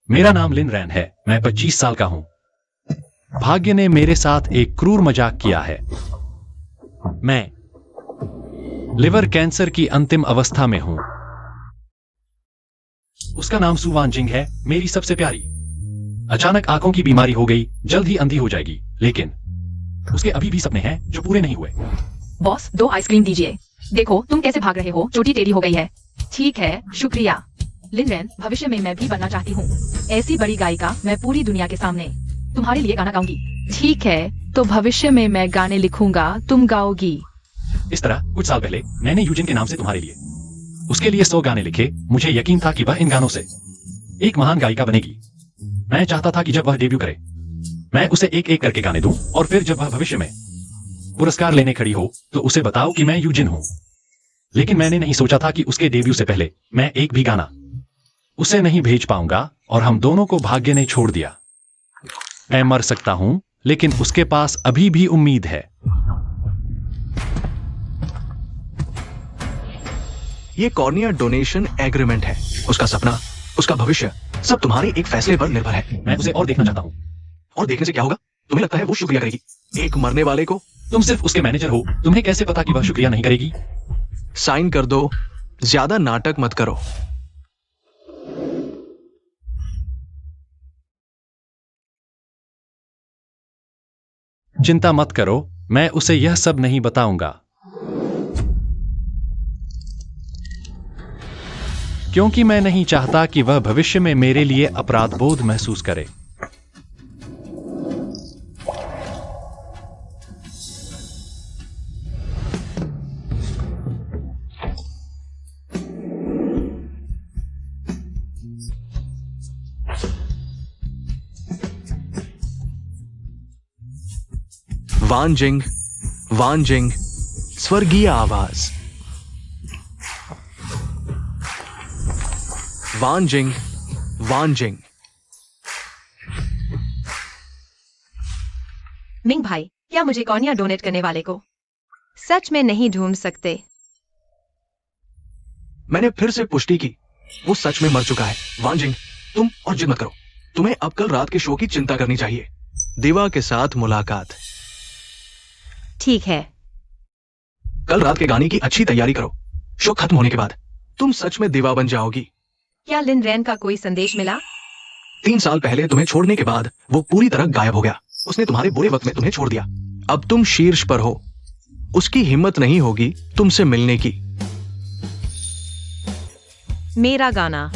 मेरा नाम लिन रैन है। मैं 25 साल का हूं। भाग्य ने मेरे साथ एक क्रूर मजाक किया है। मैं लिवर कैंसर की अंतिम अवस्था में हूं। उसका नाम सु वानजिंग है, मेरी सबसे प्यारी। अचानक आंखों की बीमारी हो गई, जल्द ही अंधी हो जाएगी, लेकिन उसके अभी भी सपने हैं जो पूरे नहीं हुए। बॉस, 2 आइसक्रीम दीजिए। देखो तुम कैसे भाग रहे हो, चोटी टेढ़ी हो गई है। ठीक है, शुक्रिया। लिन रैन, भविष्य में मैं भी बनना चाहती हूँ ऐसी बड़ी गायिका। मैं पूरी दुनिया के सामने तुम्हारे लिए गाना गाऊंगी। ठीक है, तो भविष्य में मैं गाने लिखूंगा, तुम गाओगी। इस तरह कुछ साल पहले मैंने यूजिन के नाम से तुम्हारे लिए उसके लिए 100 गाने लिखे। मुझे यकीन था कि वह इन गानों से एक महान गायिका बनेगी। मैं चाहता था कि जब वह डेब्यू करे मैं उसे एक एक करके गाने दूं, और फिर जब वह भविष्य में पुरस्कार लेने खड़ी हो तो उसे बताओ कि मैं यूजिन हूं। लेकिन मैंने नहीं सोचा था कि उसके डेब्यू से पहले मैं एक भी गाना उसे नहीं भेज पाऊंगा, और हम दोनों को भाग्य ने छोड़ दिया। मैं मर सकता हूं, लेकिन उसके पास अभी भी उम्मीद है। ये कॉर्निया डोनेशन एग्रीमेंट है। उसका सपना, उसका भविष्य, सब तुम्हारे एक फैसले पर निर्भर है। मैं उसे और देखना चाहता हूं। और देखने से क्या होगा? तुम्हें लगता है वो शुक्रिया करेगी? एक मरने वाले को तुम सिर्फ उसके मैनेजर हो, तुम्हें कैसे पता कि वह शुक्रिया नहीं करेगी? साइन कर दो, ज्यादा नाटक मत करो। चिंता मत करो, मैं उसे यह सब नहीं बताऊंगा, क्योंकि मैं नहीं चाहता कि वह भविष्य में मेरे लिए अपराध बोध महसूस करे। वानजिंग, वानजिंग, स्वर्गीय आवाज। वानजिंग, वानजिंग। मिंग भाई, क्या मुझे कॉर्निया डोनेट करने वाले को सच में नहीं ढूंढ सकते? मैंने फिर से पुष्टि की, वो सच में मर चुका है। वानजिंग, तुम और जिद मत करो। तुम्हें अब कल रात के शो की चिंता करनी चाहिए। दिवा के साथ मुलाकात। ठीक है। कल रात के गाने की अच्छी तैयारी करो। शो खत्म होने के बाद तुम सच में दिवा बन जाओगी। क्या लिन रैन का कोई संदेश मिला? 3 साल पहले तुम्हें छोड़ने के बाद वो पूरी तरह गायब हो गया। उसने तुम्हारे बुरे वक्त में तुम्हें छोड़ दिया। अब तुम शीर्ष पर हो। उसकी हिम्मत नहीं होगी तुमसे मिलने की। मेरा गाना।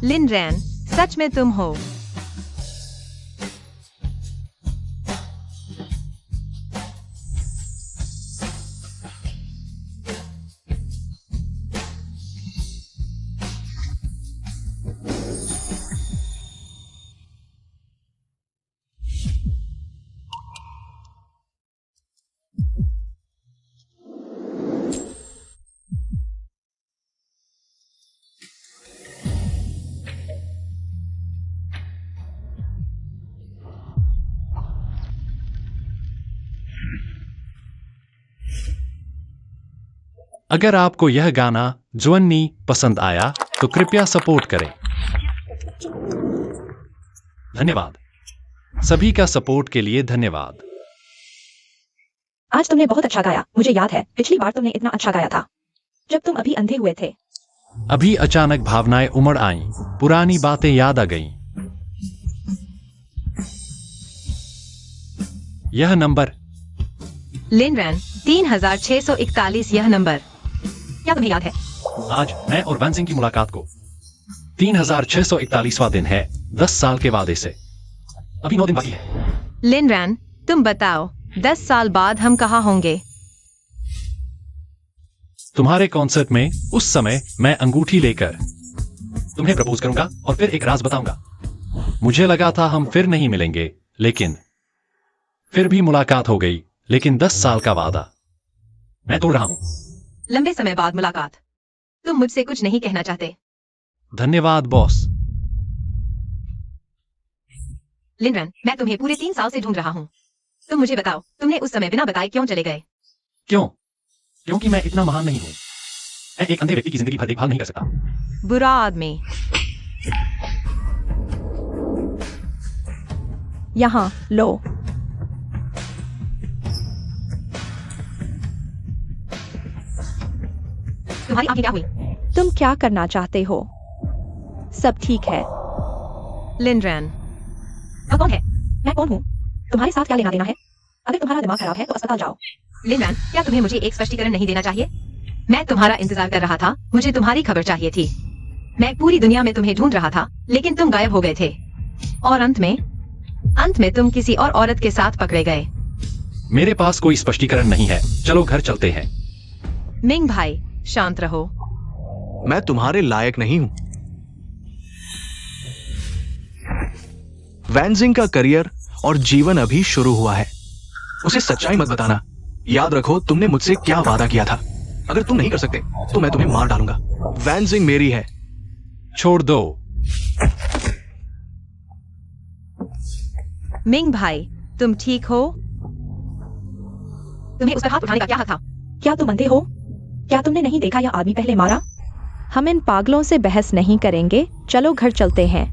लिन रैन, सच में तुम हो? अगर आपको यह गाना ज्वन्नी पसंद आया तो कृपया सपोर्ट करें। धन्यवाद। सभी का सपोर्ट के लिए धन्यवाद। आज तुमने बहुत अच्छा गाया। मुझे याद है पिछली बार तुमने इतना अच्छा गाया था जब तुम अभी अंधे हुए थे। अभी अचानक भावनाएं उमड़ आईं, पुरानी बातें याद आ गईं। यह नंबर लिन रैन, 3641 यह नंबर। क्या तुम्हें याद है? आज मैं और वैन सिंह की मुलाकात को 3641वां दिन है, 10 साल के वादे से। अभी 9 दिन बाकी है। लिन रैन, तुम बताओ 10 साल बाद हम कहाँ होंगे? तुम्हारे कॉन्सर्ट में। उस समय मैं अंगूठी लेकर तुम्हें प्रपोज करूंगा और फिर एक राज बताऊंगा। मुझे लगा था हम फिर नहीं मिलेंगे, लेकिन फिर भी मुलाकात हो गई। लेकिन 10 साल का वादा। मैं तोड़ रहा हूँ। लंबे समय बाद मुलाकात। तुम मुझसे कुछ नहीं कहना चाहते। धन्यवाद बॉस। लिनरन, मैं तुम्हें पूरे 3 साल से ढूंढ रहा हूँ। तुम मुझे बताओ, तुमने उस समय बिना बताए क्यों चले गए? क्यों? क्योंकि मैं इतना महान नहीं हूँ। मैं एक अंधे व्यक्ति की जिंदगी भर देखभाल नहीं कर सकता। बुरा आदमी। यहाँ लो। तुम्हारी आंखें क्या हुई? तुम क्या करना चाहते हो? सब ठीक है। लिनरन। अब कौन है? मैं कौन हूँ? तुम्हारे साथ क्या लेना देना है? अगर तुम्हारा दिमाग खराब है तो अस्पताल जाओ। लिनरन, क्या तुम्हें मुझे एक स्पष्टीकरण नहीं देना चाहिए? मैं तुम्हारा इंतजार कर रहा था, मुझे तुम्हारी खबर चाहिए थी। मैं पूरी दुनिया में तुम्हें ढूंढ रहा था, लेकिन तुम गायब हो गए थे। और अंत में तुम किसी और औरत के साथ पकड़े गए। मेरे पास कोई स्पष्टीकरण नहीं है। चलो घर चलते हैं। मिंग भाई, शांत रहो। मैं तुम्हारे लायक नहीं हूं। वैनजिंग का करियर और जीवन अभी शुरू हुआ है। उसे सच्चाई मत बताना। याद रखो तुमने मुझसे क्या वादा किया था। अगर तुम नहीं कर सकते तो मैं तुम्हें मार डालूंगा। वैनजिंग मेरी है। छोड़ दो। मिंग भाई, तुम ठीक हो? तुम्हें उस पर हाथ उठाने का क्या हक था? क्या तुम अंधे हो? क्या तुमने नहीं देखा यह आदमी पहले मारा? हम इन पागलों से बहस नहीं करेंगे। चलो घर चलते हैं।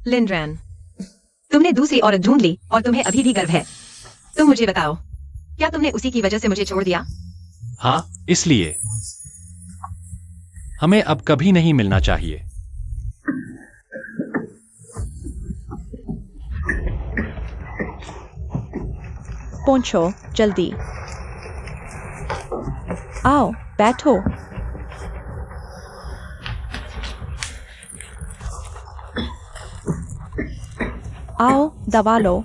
लिनरन, तुमने दूसरी औरत ढूंढ ली और तुम्हें अभी भी गर्व है। तुम मुझे बताओ, क्या तुमने उसी की वजह से मुझे छोड़ दिया? हाँ, इसलिए हमें अब कभी नहीं मिलना चाहिए। पहुंचो जल्दी। आओ बैठो। आओ दवा लो।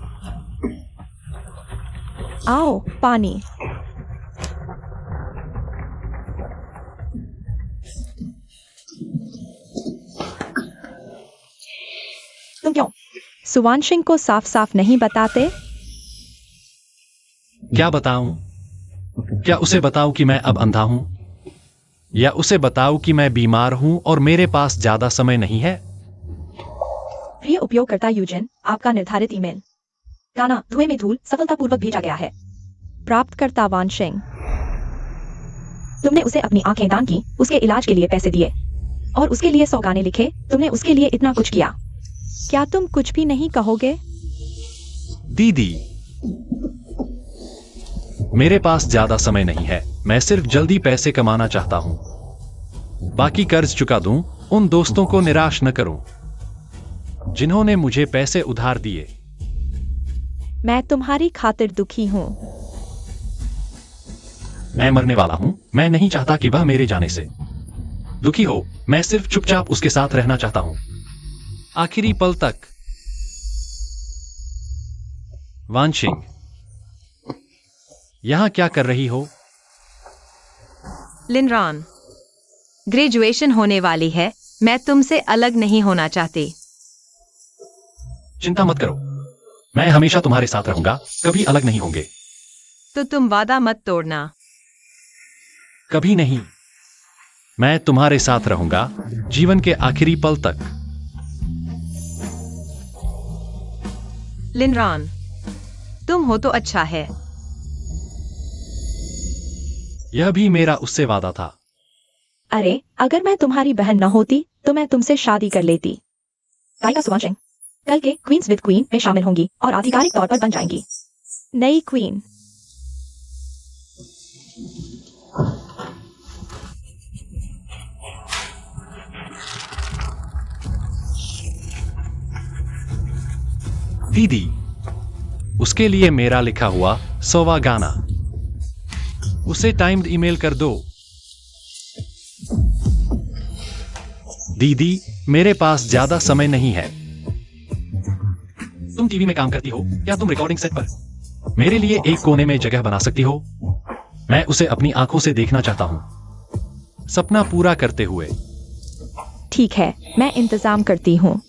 आओ पानी। तुम क्यों सुवानशिंग को साफ साफ नहीं बताते? क्या बताऊं? क्या उसे बताऊं कि मैं अब अंधा हूं? या उसे बताऊं कि मैं बीमार हूं और मेरे पास ज्यादा समय नहीं है? प्रिय उपयोगकर्ता यूजन, आपका निर्धारित ईमेल गाना धुएं में धूल सफलतापूर्वक भेजा गया है। प्राप्तकर्ता वानशिंग। तुमने उसे अपनी आंखें दान की, उसके इलाज के लिए पैसे दिए और उसके लिए 100 गाने लिखे। तुमने उसके लिए इतना कुछ किया। क्या तुम कुछ भी नहीं कहोगे? दीदी, मेरे पास ज्यादा समय नहीं है। मैं सिर्फ जल्दी पैसे कमाना चाहता हूं। बाकी कर्ज चुका दूं। उन दोस्तों को निराश न करूं जिन्होंने मुझे पैसे उधार दिए। मैं तुम्हारी खातिर दुखी हूँ। मैं मरने वाला हूं। मैं नहीं चाहता कि वह मेरे जाने से दुखी हो। मैं सिर्फ चुपचाप उसके साथ रहना चाहता हूं, आखिरी पल तक। वानशिंग, यहां क्या कर रही हो? लिनरॉन, ग्रेजुएशन होने वाली है। मैं तुमसे अलग नहीं होना चाहती। चिंता मत करो, मैं हमेशा तुम्हारे साथ रहूंगा। कभी अलग नहीं होंगे। तो तुम वादा मत तोड़ना। कभी नहीं। मैं तुम्हारे साथ रहूंगा जीवन के आखिरी पल तक। लिनरॉन, तुम हो तो अच्छा है। यह भी मेरा उससे वादा था। अरे अगर मैं तुम्हारी बहन न होती तो मैं तुमसे शादी कर लेती। गायिका सुवानशिंग कल के क्वींस विद क्वीन में शामिल होंगी और आधिकारिक तौर पर बन जाएंगी नई क्वीन। दीदी, उसके लिए मेरा लिखा हुआ 100वां गाना उसे टाइम्ड ईमेल कर दो। दीदी, मेरे पास ज्यादा समय नहीं है। तुम टीवी में काम करती हो। क्या तुम रिकॉर्डिंग सेट पर मेरे लिए एक कोने में जगह बना सकती हो? मैं उसे अपनी आंखों से देखना चाहता हूं, सपना पूरा करते हुए। ठीक है, मैं इंतजाम करती हूँ।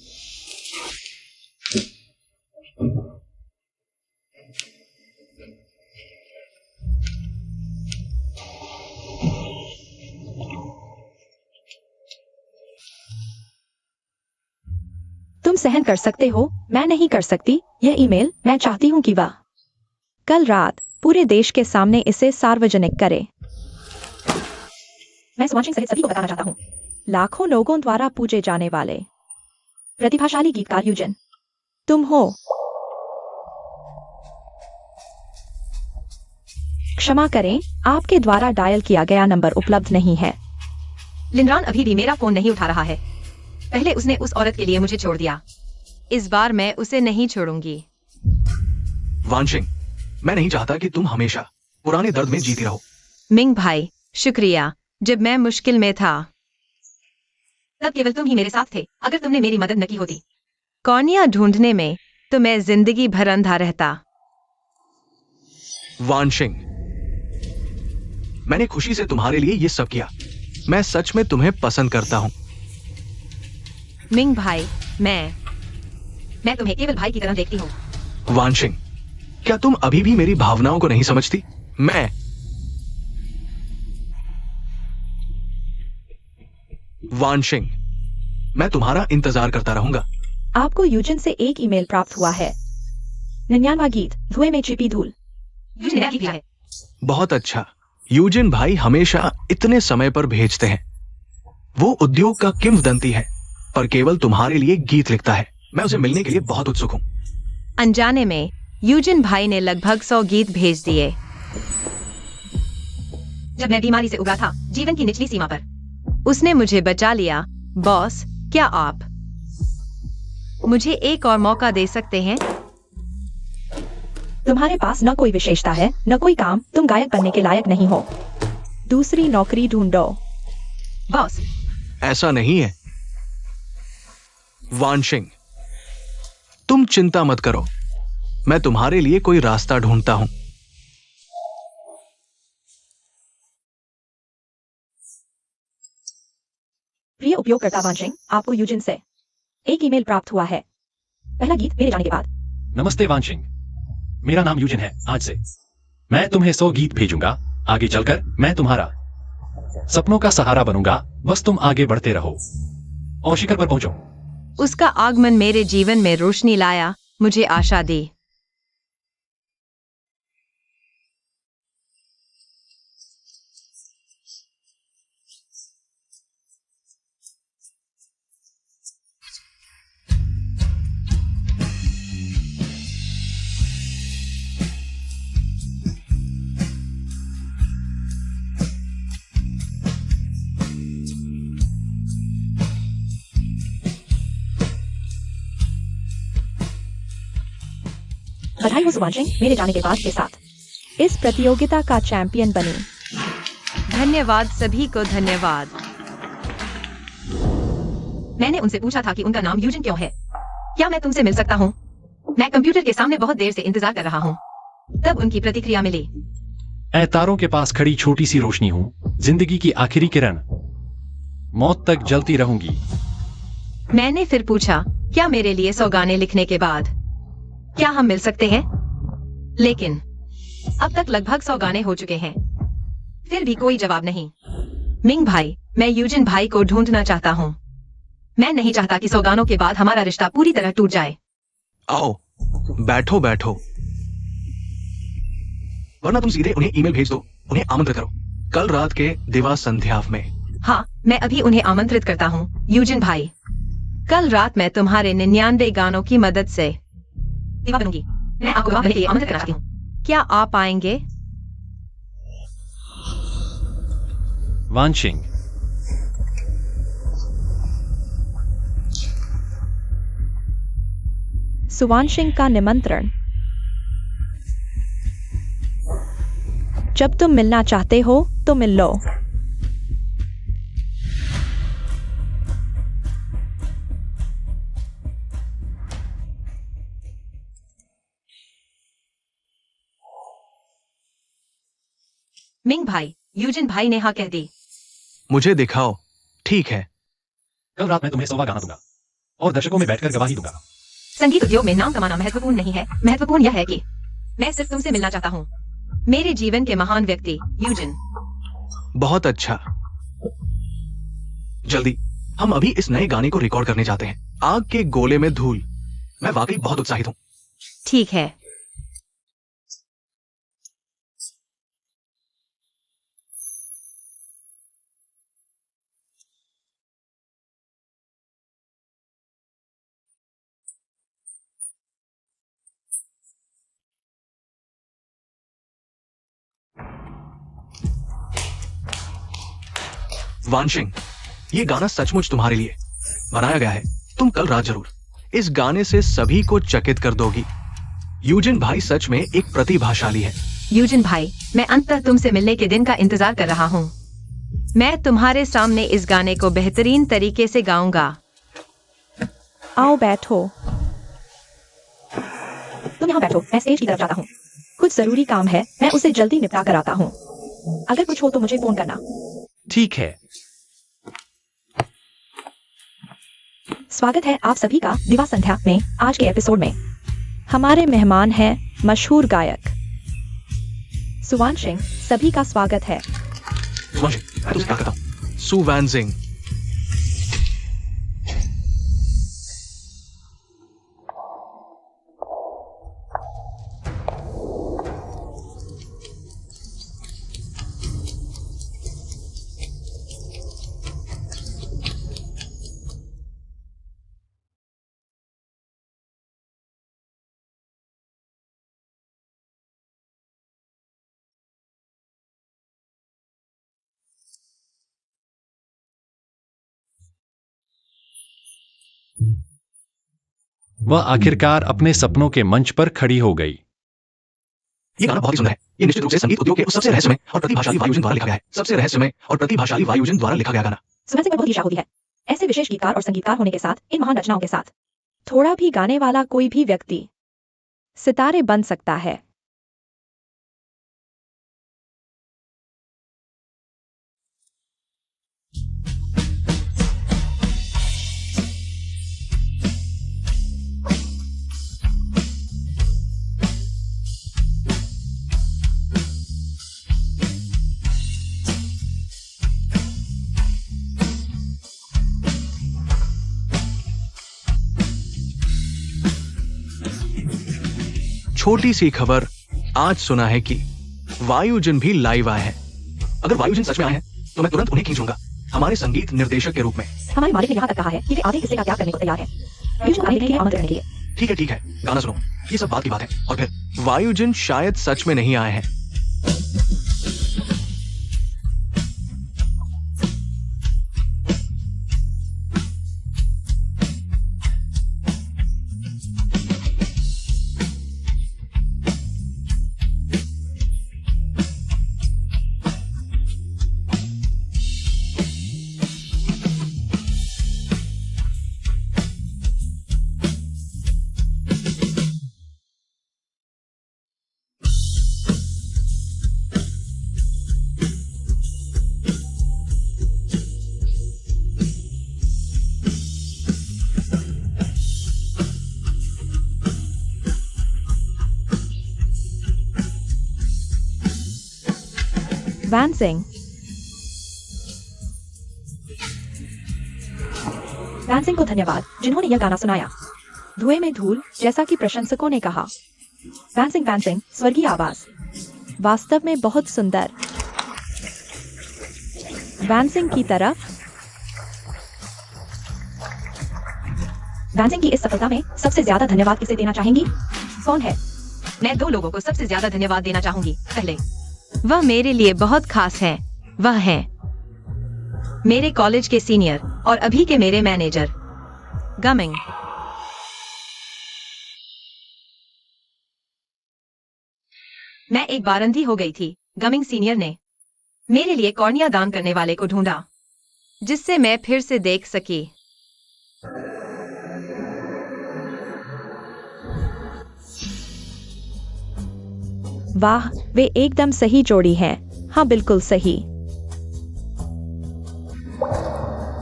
सहन कर सकते हो, मैं नहीं कर सकती। यह ईमेल मैं चाहती हूँ कि वह कल रात पूरे देश के सामने इसे सार्वजनिक करे। मैं सुवांशिंग सहित सभी को बताना चाहता हूँ। लाखों लोगों द्वारा पूजे जाने वाले प्रतिभाशाली गीतकार यूजन, तुम हो। क्षमा करें, आपके द्वारा डायल किया गया नंबर उपलब्ध नहीं है। लिनरान अभी भी मेरा फोन नहीं उठा रहा है। पहले उसने उस औरत के लिए मुझे छोड़ दिया। इस बार मैं उसे नहीं छोड़ूंगी। वानशिंग, मैं नहीं चाहता कि तुम हमेशा पुराने दर्द में जीती रहो। मिंग भाई, शुक्रिया। जब मैं मुश्किल में था तब केवल तुम ही मेरे साथ थे। अगर तुमने मेरी मदद न की होती कौनिया ढूंढने में, तो मैं जिंदगी भर अंधा रहता। वानशिंग, मैंने खुशी से तुम्हारे लिए ये सब किया। मैं सच में तुम्हें पसंद करता हूं। मिंग भाई, मैं तुम्हें केवल भाई की तरह देखती हूँ। वानशिंग, क्या तुम अभी भी मेरी भावनाओं को नहीं समझती? वानशिंग, मैं तुम्हारा इंतजार करता रहूंगा। आपको यूजन से एक ईमेल प्राप्त हुआ है। 99वां गीत, धुएं में छिपी धूल। यूजन ने लिखा है। बहुत अच्छा। यूजिन भाई हमेशा इतने समय पर भेजते हैं। वो उद्योग का किंवदंती है, पर केवल तुम्हारे लिए गीत लिखता है। मैं उसे मिलने के लिए बहुत उत्सुक हूं। अनजाने में यूजन भाई ने लगभग 100 गीत भेज दिए। जब मैं बीमारी से उबरा था, जीवन की निचली सीमा पर, उसने मुझे बचा लिया। बॉस, क्या आप मुझे एक और मौका दे सकते हैं? तुम्हारे पास न कोई विशेषता है, न कोई काम। तुम गायक बनने के लायक नहीं हो। दूसरी नौकरी ढूंढो। बॉस, ऐसा नहीं है। वानशिंग, तुम चिंता मत करो। मैं तुम्हारे लिए कोई रास्ता ढूंढता हूं। प्रिय उपयोगकर्ता वानशिंग, आपको यूजन से एक ईमेल प्राप्त हुआ है। पहला गीत मेरे जाने के बाद। नमस्ते वानशिंग, मेरा नाम यूजिन है। आज से मैं तुम्हें 100 गीत भेजूंगा। आगे चलकर मैं तुम्हारा सपनों का सहारा बनूंगा। बस तुम आगे बढ़ते रहो और शिखर पर पहुंचो। उसका आगमन मेरे जीवन में रोशनी लाया, मुझे आशा दी। बधाई हो सुवांशिंग, मेरे जाने के बाद के साथ इस प्रतियोगिता का चैंपियन बनी। धन्यवाद सभी को, धन्यवाद। मैंने उनसे पूछा था कि उनका नाम यूजन क्यों है। क्या मैं तुमसे मिल सकता हूँ? मैं कंप्यूटर के सामने बहुत देर से इंतजार कर रहा हूँ। तब उनकी प्रतिक्रिया मिली। मैं तारों के पास खड़ी छोटी सी रोशनी हूं, जिंदगी की आखिरी किरण। मौत तक जलती रहूंगी। मैंने फिर पूछा, क्या मेरे लिए 100 गाने लिखने के बाद क्या हम मिल सकते हैं? लेकिन अब तक लगभग 100 गाने हो चुके हैं। फिर भी कोई जवाब नहीं। मिंग भाई, मैं यूजिन भाई को ढूंढना चाहता हूँ। मैं नहीं चाहता कि 100 गानों के बाद हमारा रिश्ता पूरी तरह टूट जाए। आओ, बैठो बैठो। वरना तुम सीधे उन्हें ईमेल भेज दो, उन्हें आमंत्रित करो कल रात के दिवा संध्या में। हाँ, मैं अभी उन्हें आमंत्रित करता हूँ। यूजिन भाई, कल रात मैं तुम्हारे 99 गानों की मदद से दिवा बनूंगी। मैं आपको दिवा बनने के लिए आमंत्रित करना चाहती हूँ। क्या आप आएंगे? वानशिंग, सुवांशिंग का निमंत्रण। जब तुम मिलना चाहते हो तो मिल लो। मिंग भाई, यूजिन भाई ने हाँ कह दी। मुझे दिखाओ। ठीक है। कल रात मैं तुम्हें 100वां गाना दूंगा और दर्शकों में बैठकर गवाही दूंगा। संगीत उद्योग में नाम कमाना महत्वपूर्ण नहीं है। महत्वपूर्ण यह है कि मैं सिर्फ तुमसे मिलना चाहता हूँ, मेरे जीवन के महान व्यक्ति यूजिन। बहुत अच्छा। जल्दी, हम अभी इस नए गाने को रिकॉर्ड करने जाते हैं। आग के गोले में धूल। मैं वाकई बहुत उत्साहित हूँ। ठीक है। वानशिंग, ये गाना सचमुच तुम्हारे लिए बनाया गया है। तुम कल रात जरूर इस गाने से सभी को चकित कर दोगी। यूजिन भाई सच में एक प्रतिभाशाली है। यूजिन भाई, मैं अंततः तुमसे मिलने के दिन का इंतजार कर रहा हूँ। मैं तुम्हारे सामने इस गाने को बेहतरीन तरीके से गाऊंगा। आओ बैठो। तुम यहाँ बैठो, मैं स्टेज की तरफ जाता हूँ। कुछ जरूरी काम है, मैं उसे जल्दी निपटा कर आता हूँ। अगर कुछ हो तो मुझे फोन करना। ठीक है। स्वागत है आप सभी का दिवा संध्या में। आज के एपिसोड में हमारे मेहमान हैं मशहूर गायक सुवानशिंग। सभी का स्वागत है। मैं तुझे क्या कहता हूँ? सु वैनजिंग। वह आखिरकार अपने सपनों के मंच पर खड़ी हो गई। ये गाना बहुत ही सुंदर है। ये निश्चित रूप से संगीत उद्योग के उस सबसे रहस्यमय और प्रतिभाशाली वायुजन द्वारा लिखा गया है। सबसे रहस्यमय और प्रतिभाशाली वायुजन द्वारा लिखा गया गाना। सुवैनसिंग पर बहुत ईर्ष्या होती है ऐसे विशेष गीतकार और संगीतकार होने के साथ, इन महान रचनाओं के साथ। थोड़ा भी गाने वाला कोई भी व्यक्ति सितारे बन सकता है। छोटी सी खबर आज सुना है कि वायुजन भी लाइव आए हैं। अगर वायुजन सच में आए हैं तो मैं तुरंत उन्हें खींच लूंगा हमारे संगीत निर्देशक के रूप में। हमारे मालिक ने यहाँ तक कहा है कि वे आधे हिस्से का त्याग करने को तैयार है यूजिन आने के लिए आमंत्रण के लिए। ठीक है, गाना सुनो। ये सब बात की बात है। और फिर वायुजन शायद सच में नहीं आए हैं। वैनसिंग को धन्यवाद जिन्होंने यह गाना सुनाया। धुएं में धूल, जैसा कि प्रशंसकों ने कहा। वैनसिंग स्वर्गीय आवाज, वास्तव में बहुत सुंदर। वैनसिंग की तरफ। वैनसिंग की इस सफलता में सबसे ज्यादा धन्यवाद किसे देना चाहेंगी? कौन है? मैं 2 लोगों को सबसे ज्यादा धन्यवाद देना चाहूंगी। पहले, वह मेरे लिए बहुत खास है। वह है मेरे कॉलेज के सीनियर और अभी के मेरे मैनेजर गमिंग। मैं एक बार अंधी हो गई थी। गमिंग सीनियर ने मेरे लिए कॉर्निया दान करने वाले को ढूंढा जिससे मैं फिर से देख सकी। वाह, वे एकदम सही जोड़ी हैं। हाँ, बिल्कुल सही।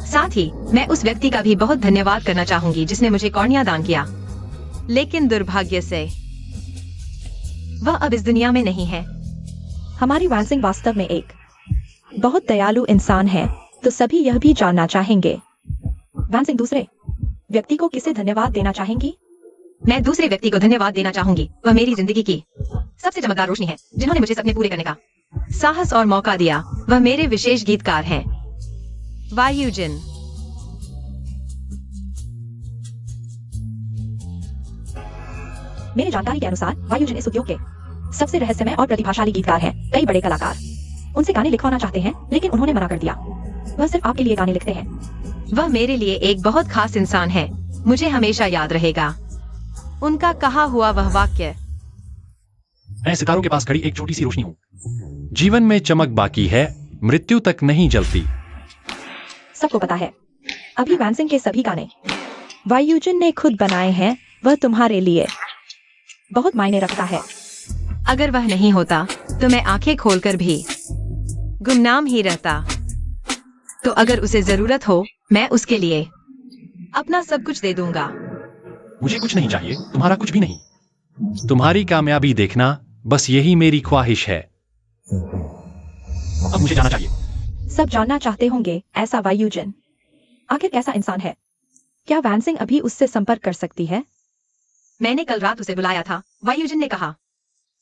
साथ ही मैं उस व्यक्ति का भी बहुत धन्यवाद करना चाहूंगी जिसने मुझे कॉर्निया दान किया, लेकिन दुर्भाग्य से वह अब इस दुनिया में नहीं है। हमारी वैनसिंग वास्तव में एक बहुत दयालु इंसान है, तो सभी यह भी जानना चाहेंगे। वैनसिंग दूसरे व्यक्ति को किसे धन्यवाद देना चाहेंगी? मैं दूसरे व्यक्ति को धन्यवाद देना चाहूंगी। वह मेरी जिंदगी की सबसे चमकदार रोशनी है, जिन्होंने मुझे सपने पूरे करने का साहस और मौका दिया। वह मेरे विशेष गीतकार हैं। वायुजन। मेरी जानकारी के अनुसार वायुजन इस उद्योग के सबसे रहस्यमय और प्रतिभाशाली गीतकार हैं। कई बड़े कलाकार उनसे गाने लिखवाना चाहते हैं, लेकिन उन्होंने मना कर दिया। वह सिर्फ आपके लिए गाने लिखते हैं। वह मेरे लिए एक बहुत खास इंसान है। मुझे हमेशा याद रहेगा उनका कहा हुआ वह वाक्य। मैं सितारों के पास खड़ी एक छोटी सी रोशनी हूँ। जीवन में चमक बाकी है, मृत्यु तक नहीं जलती। सबको पता है, अभी वैनसिंग के सभी गाने वायुजन ने खुद बनाए हैं। वह तुम्हारे लिए बहुत मायने रखता है। अगर वह नहीं होता तो मैं आंखें खोलकर भी गुमनाम ही रहता। तो अगर उसे जरूरत हो, मैं उसके लिए अपना सब कुछ दे दूंगा। मुझे कुछ नहीं चाहिए, तुम्हारा कुछ भी नहीं। तुम्हारी कामयाबी देखना, बस यही मेरी ख्वाहिश है। अब मुझे जाना चाहिए। सब जानना चाहते होंगे ऐसा वायुजन आखिर कैसा इंसान है। क्या वैनसिंग अभी उससे संपर्क कर सकती है? मैंने कल रात उसे बुलाया था। वायुजन ने कहा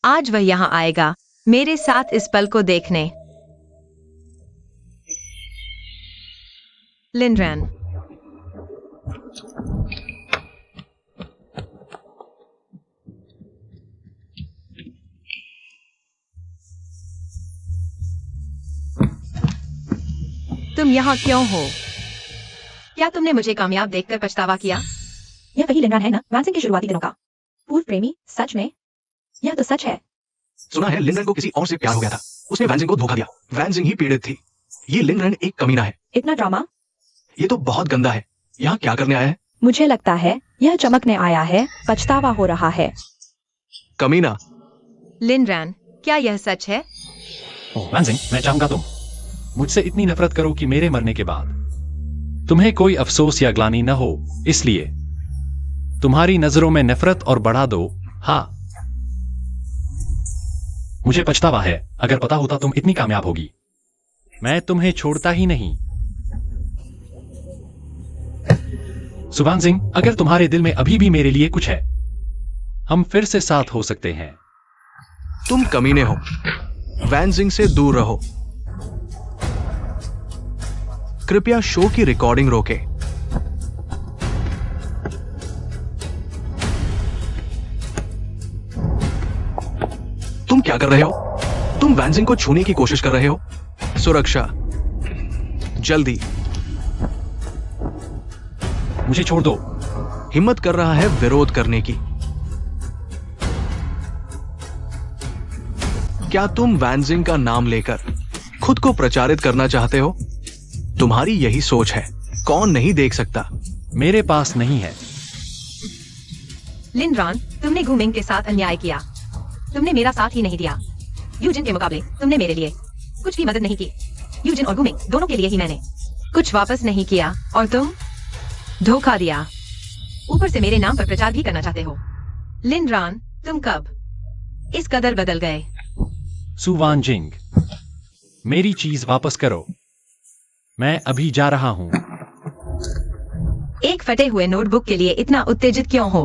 आज वह यहाँ आएगा मेरे साथ इस पल को देखने। लिनरैन। तुम यहाँ क्यों हो? क्या तुमने मुझे कामयाब देखकर पछतावा किया? यह वही लिनरैन है ना, वैनसिंग के शुरुआती दिनों का पूर्व प्रेमी? सच में? यह तो सच है। सुना है लिनरैन को किसी और से प्यार हो गया था। उसने वैनसिंग को धोखा दिया। वैनसिंग ही पीड़ित थी। ये लिनरैन एक कमीना है। इतना ड्रामा? ये तो बहुत गंदा है। यहाँ क्या करने आया है? मुझे लगता है यह चमकने आया है। पछतावा हो रहा है। कमीना। लिनरैन, क्या यह सच है? वैनसिंग, मैं चाहूंगा तुम मुझसे इतनी नफरत करो कि मेरे मरने के बाद तुम्हें कोई अफसोस या ग्लानि न हो। इसलिए तुम्हारी नजरों में नफरत और बढ़ा दो। हाँ, मुझे पछतावा है। अगर पता होता तुम इतनी कामयाब होगी, मैं तुम्हें छोड़ता ही नहीं। सुभान सिंह, अगर तुम्हारे दिल में अभी भी मेरे लिए कुछ है, हम फिर से साथ हो सकते हैं। तुम कमीने हो। वैनसिंग से दूर रहो। कृपया शो की रिकॉर्डिंग रोके। तुम क्या कर रहे हो? तुम वैनसिंग को छूने की कोशिश कर रहे हो। सुरक्षा, जल्दी। मुझे छोड़ दो। हिम्मत कर रहा है विरोध करने की। क्या तुम वैनसिंग का नाम लेकर खुद को प्रचारित करना चाहते हो? तुम्हारी यही सोच है। कौन नहीं देख सकता? मेरे पास नहीं है। लिनरैन, तुमने गुमिंग के साथ अन्याय किया। तुमने मेरा साथ ही नहीं दिया। यूजिन के मुकाबले तुमने मेरे लिए कुछ भी मदद नहीं की। यूजिन और गुमिंग दोनों के लिए ही मैंने कुछ वापस नहीं किया, और तुम धोखा दिया। ऊपर से मेरे नाम पर प्रचार भी करना चाहते हो। लिनरैन, तुम कब इस कदर बदल गए? सुवान जिंग, मेरी चीज वापस करो। मैं अभी जा रहा हूं। एक फटे हुए नोटबुक के लिए इतना उत्तेजित क्यों हो?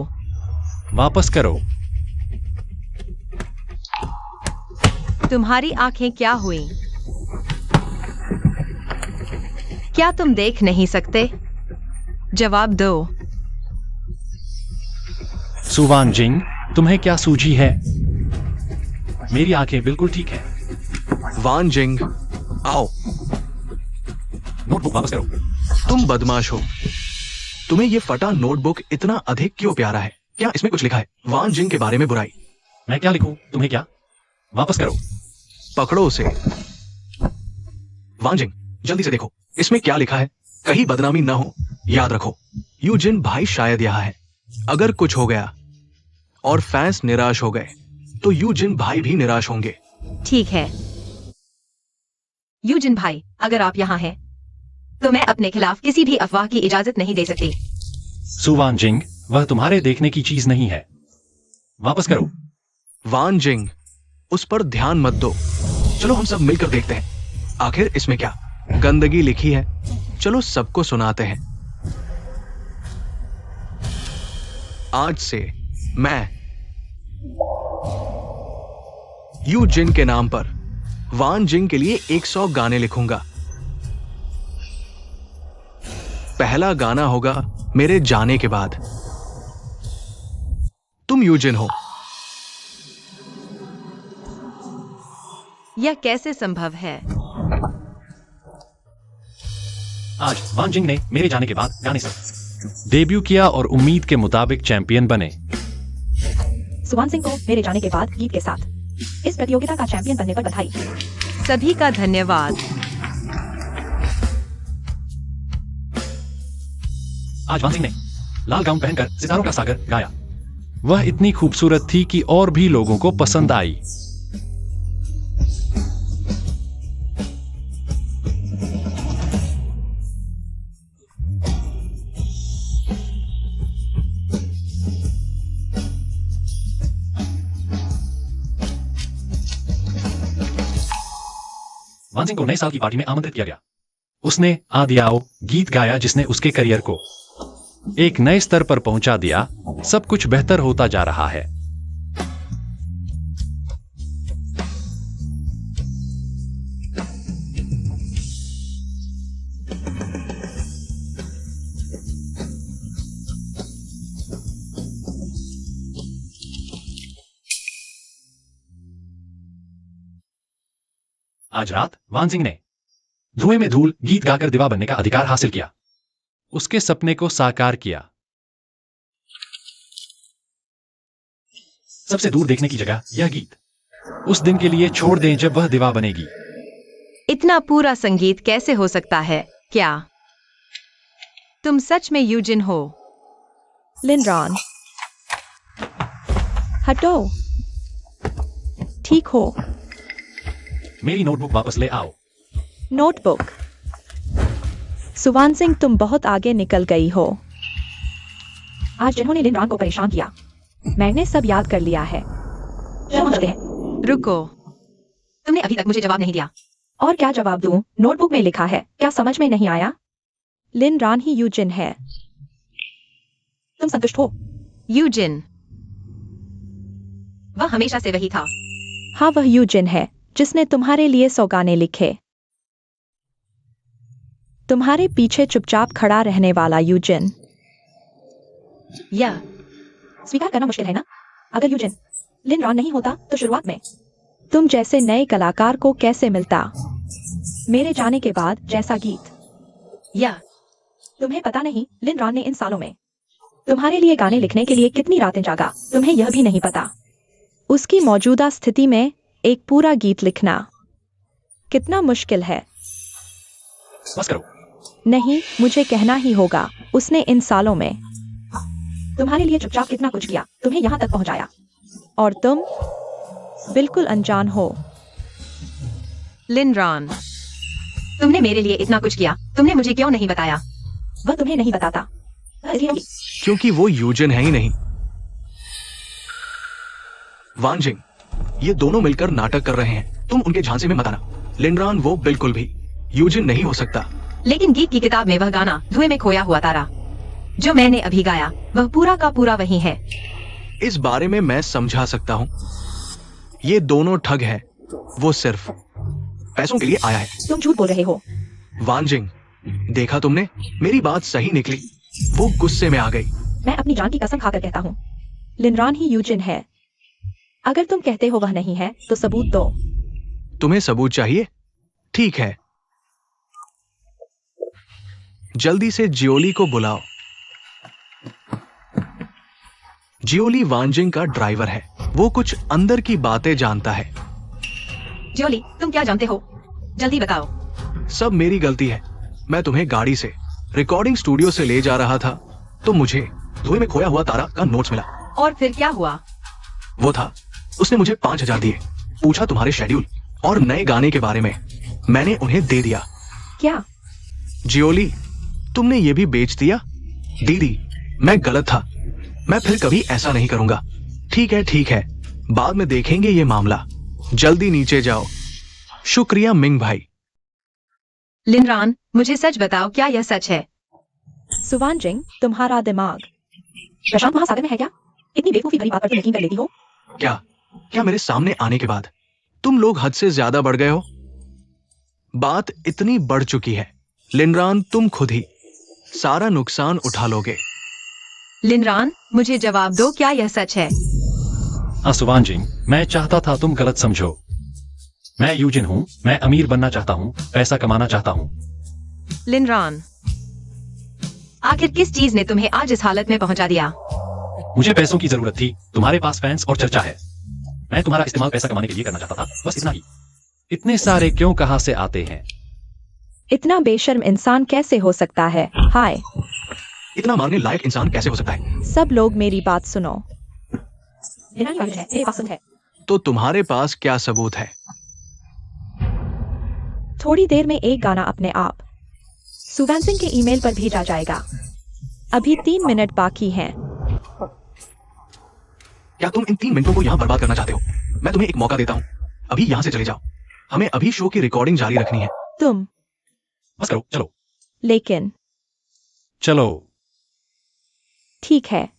वापस करो। तुम्हारी आंखें क्या हुई? क्या तुम देख नहीं सकते? जवाब दो। सुवान जिंग, तुम्हें क्या सूझी है? मेरी आंखें बिल्कुल ठीक है। वान जिंग, आओ। नोटबुक वापस करो। तुम बदमाश हो। तुम्हें ये फटा नोटबुक इतना अधिक क्यों प्यारा है? क्या इसमें कुछ लिखा है वान जिंग के बारे में बुराई? मैं क्या लिखूं? तुम्हें क्या? वापस करो। पकड़ो उसे। वान जिंग, जल्दी से देखो इसमें क्या लिखा है। कहीं बदनामी ना हो। याद रखो, यूजिन भाई शायद यहाँ है। अगर कुछ हो गया और फैंस निराश हो गए तो यूजिन भाई भी निराश होंगे। ठीक है यूजिन भाई, अगर आप यहाँ हैं तो मैं अपने खिलाफ किसी भी अफवाह की इजाजत नहीं दे सकती। सुवान जिंग, वह तुम्हारे देखने की चीज नहीं है। वापस करो। वान जिंग, उस पर ध्यान मत दो। चलो हम सब मिलकर देखते हैं आखिर इसमें क्या गंदगी लिखी है। चलो सबको सुनाते हैं। आज से मैं यू जिन के नाम पर वान जिंग के लिए 100 गाने लिखूंगा। पहला गाना होगा मेरे जाने के बाद। तुम यूजिन हो। यह कैसे संभव है? आज वान जिंग ने मेरे जाने के बाद गाने से डेब्यू किया और उम्मीद के मुताबिक चैंपियन बने। सुवान सिंह को मेरे जाने के बाद गीत के साथ इस प्रतियोगिता का चैंपियन बनने पर बधाई। सभी का धन्यवाद। आज वान सिंह ने लाल गाउन पहनकर सितारों का सागर गाया। वह इतनी खूबसूरत थी कि और भी लोगों को पसंद आई। वान सिंह को नए साल की पार्टी में आमंत्रित किया गया। उसने आदियाओ गीत गाया जिसने उसके करियर को एक नए स्तर पर पहुंचा दिया। सब कुछ बेहतर होता जा रहा है। आज रात वान सिंह ने धुएं में धूल गीत गाकर दिवा बनने का अधिकार हासिल किया। उसके सपने को साकार किया। सबसे दूर देखने की जगह यह गीत उस दिन के लिए छोड़ दें जब वह दिवा बनेगी। इतना पूरा संगीत कैसे हो सकता है? क्या तुम सच में यूजिन हो? लिनरॉन, हटो। ठीक हो। मेरी नोटबुक वापस ले आओ। नोटबुक। सुवान सिंह, तुम बहुत आगे निकल गई हो। आज जिन्होंने लिनरॉन को परेशान किया, मैंने सब याद कर लिया है। चलो चलते हैं। रुको, तुमने अभी तक मुझे जवाब नहीं दिया। और क्या जवाब दूं? नोटबुक में लिखा है। क्या समझ में नहीं आया? लिनरॉन ही यूजिन है। तुम संतुष्ट हो? यूजिन। वह हमेशा से वही था। हाँ, वह यूजिन है जिसने तुम्हारे लिए 100 गाने लिखे। तुम्हारे पीछे चुपचाप खड़ा रहने वाला यूजिन। या स्वीकार करना मुश्किल है ना? अगर यूजिन लिनरॉन नहीं होता तो शुरुआत में तुम जैसे नए कलाकार को कैसे मिलता? मेरे जाने के बाद जैसा गीत। या तुम्हें पता नहीं लिनरॉन ने इन सालों में तुम्हारे लिए गाने लिखने के लिए कितनी रातें जागा। तुम्हें यह भी नहीं पता उसकी मौजूदा स्थिति में एक पूरा गीत लिखना कितना मुश्किल है। बस करो। नहीं, मुझे कहना ही होगा। उसने इन सालों में तुम्हारे लिए चुपचाप कितना कुछ किया, तुम्हें यहाँ तक पहुँचाया, और तुम बिल्कुल अनजान हो। लिनरॉन, तुमने मेरे लिए इतना कुछ किया, तुमने मुझे क्यों नहीं बताया? वह तुम्हें नहीं बताता क्योंकि वो यूजिन है ही नहीं। वान जिंग, ये दोनों मिलकर नाटक कर रहे हैं। तुम उनके झांसे में मत आना। लिनरॉन वो बिल्कुल भी यूजिन नहीं हो सकता। लेकिन गीत की किताब में वह गाना धुएं में खोया हुआ तारा जो मैंने अभी गाया, वह पूरा का पूरा वही है। इस बारे में मैं समझा सकता हूँ। ये दोनों ठग हैं। वो सिर्फ पैसों के लिए आया है। तुम झूठ बोल रहे हो। वान जिंग, देखा तुमने? मेरी बात सही निकली। वो गुस्से में आ गई। मैं अपनी जान की कसम खाकर कहता हूँ, लिनरॉन ही यूजिन है। अगर तुम कहते हो वह नहीं है तो सबूत दो। तुम्हें सबूत चाहिए? ठीक है, जल्दी से जियोली को बुलाओ। जियोली वान जिंग का ड्राइवर है। वो कुछ अंदर की बातें जानता है। जोली, तुम क्या जानते हो? जल्दी बताओ। सब मेरी गलती है। मैं तुम्हें गाड़ी से रिकॉर्डिंग स्टूडियो से ले जा रहा था तो मुझे धुएं में खोया हुआ तारा का नोट्स मिला। और फिर क्या हुआ? वो था, उसने मुझे 5,000 दिए। पूछा तुम्हारे शेड्यूल और नए गाने के बारे में। मैंने उन्हें दे दिया। क्या? जियोली, तुमने ये भी बेच दिया? दीदी, मैं गलत था। मैं फिर कभी ऐसा नहीं करूंगा। ठीक है, बाद में देखेंगे ये मामला। जल्दी नीचे जाओ। शुक्रिया मिंग भाई। लिनरॉन, मुझे सच बताओ, क्या यह सच है? सुवान जिंग, तुम्हारा दिमाग प्रशांत महासागर में है क्या? इतनी बेवकूफी भरी बात पर तुम यकीन कर लेती हो? क्या क्या मेरे सामने आने के बाद तुम लोग हद से ज्यादा बढ़ गए हो? बात इतनी बढ़ चुकी है, लिनरान तुम खुद ही सारा नुकसान उठा लोगे। लिनरान, मुझे जवाब दो, क्या यह सच है? सुवान जिंग, मैं चाहता था तुम गलत समझो। मैं यूजिन हूँ, मैं अमीर बनना चाहता हूँ, पैसा कमाना चाहता हूँ। लिनरान, आखिर किस चीज ने तुम्हें आज इस हालत में पहुंचा दिया? मुझे पैसों की जरूरत थी, तुम्हारे पास फैंस और चर्चा है। मैं तुम्हारा इस्तेमाल पैसा कमाने के लिए करना चाहता था, बस इतना ही। इतने सारे क्यों कहाँ से आते हैं? इतना बेशर्म इंसान कैसे हो सकता है? हाय, इतना मारने लायक इंसान कैसे हो सकता है? सब लोग मेरी बात सुनो। लिनरान वायु है, मेरे पास सुन है। तो तुम्हारे पास क्या सबूत है? थोड़ी देर में एक गाना अपने आप सुवान सिंह के ईमेल पर भेजा जाएगा। अभी 3 मिनट बाकी हैं। क्या तुम इन 3 मिनटों को यहाँ बर्बाद करना चाहते हो? मैं तुम्हें एक मौका देता हूँ, अभी यहाँ से चले जाओ। हमें अभी शो की रिकॉर्डिंग जारी रखनी है। तुम बस करो, चलो लेकिन चलो। ठीक है।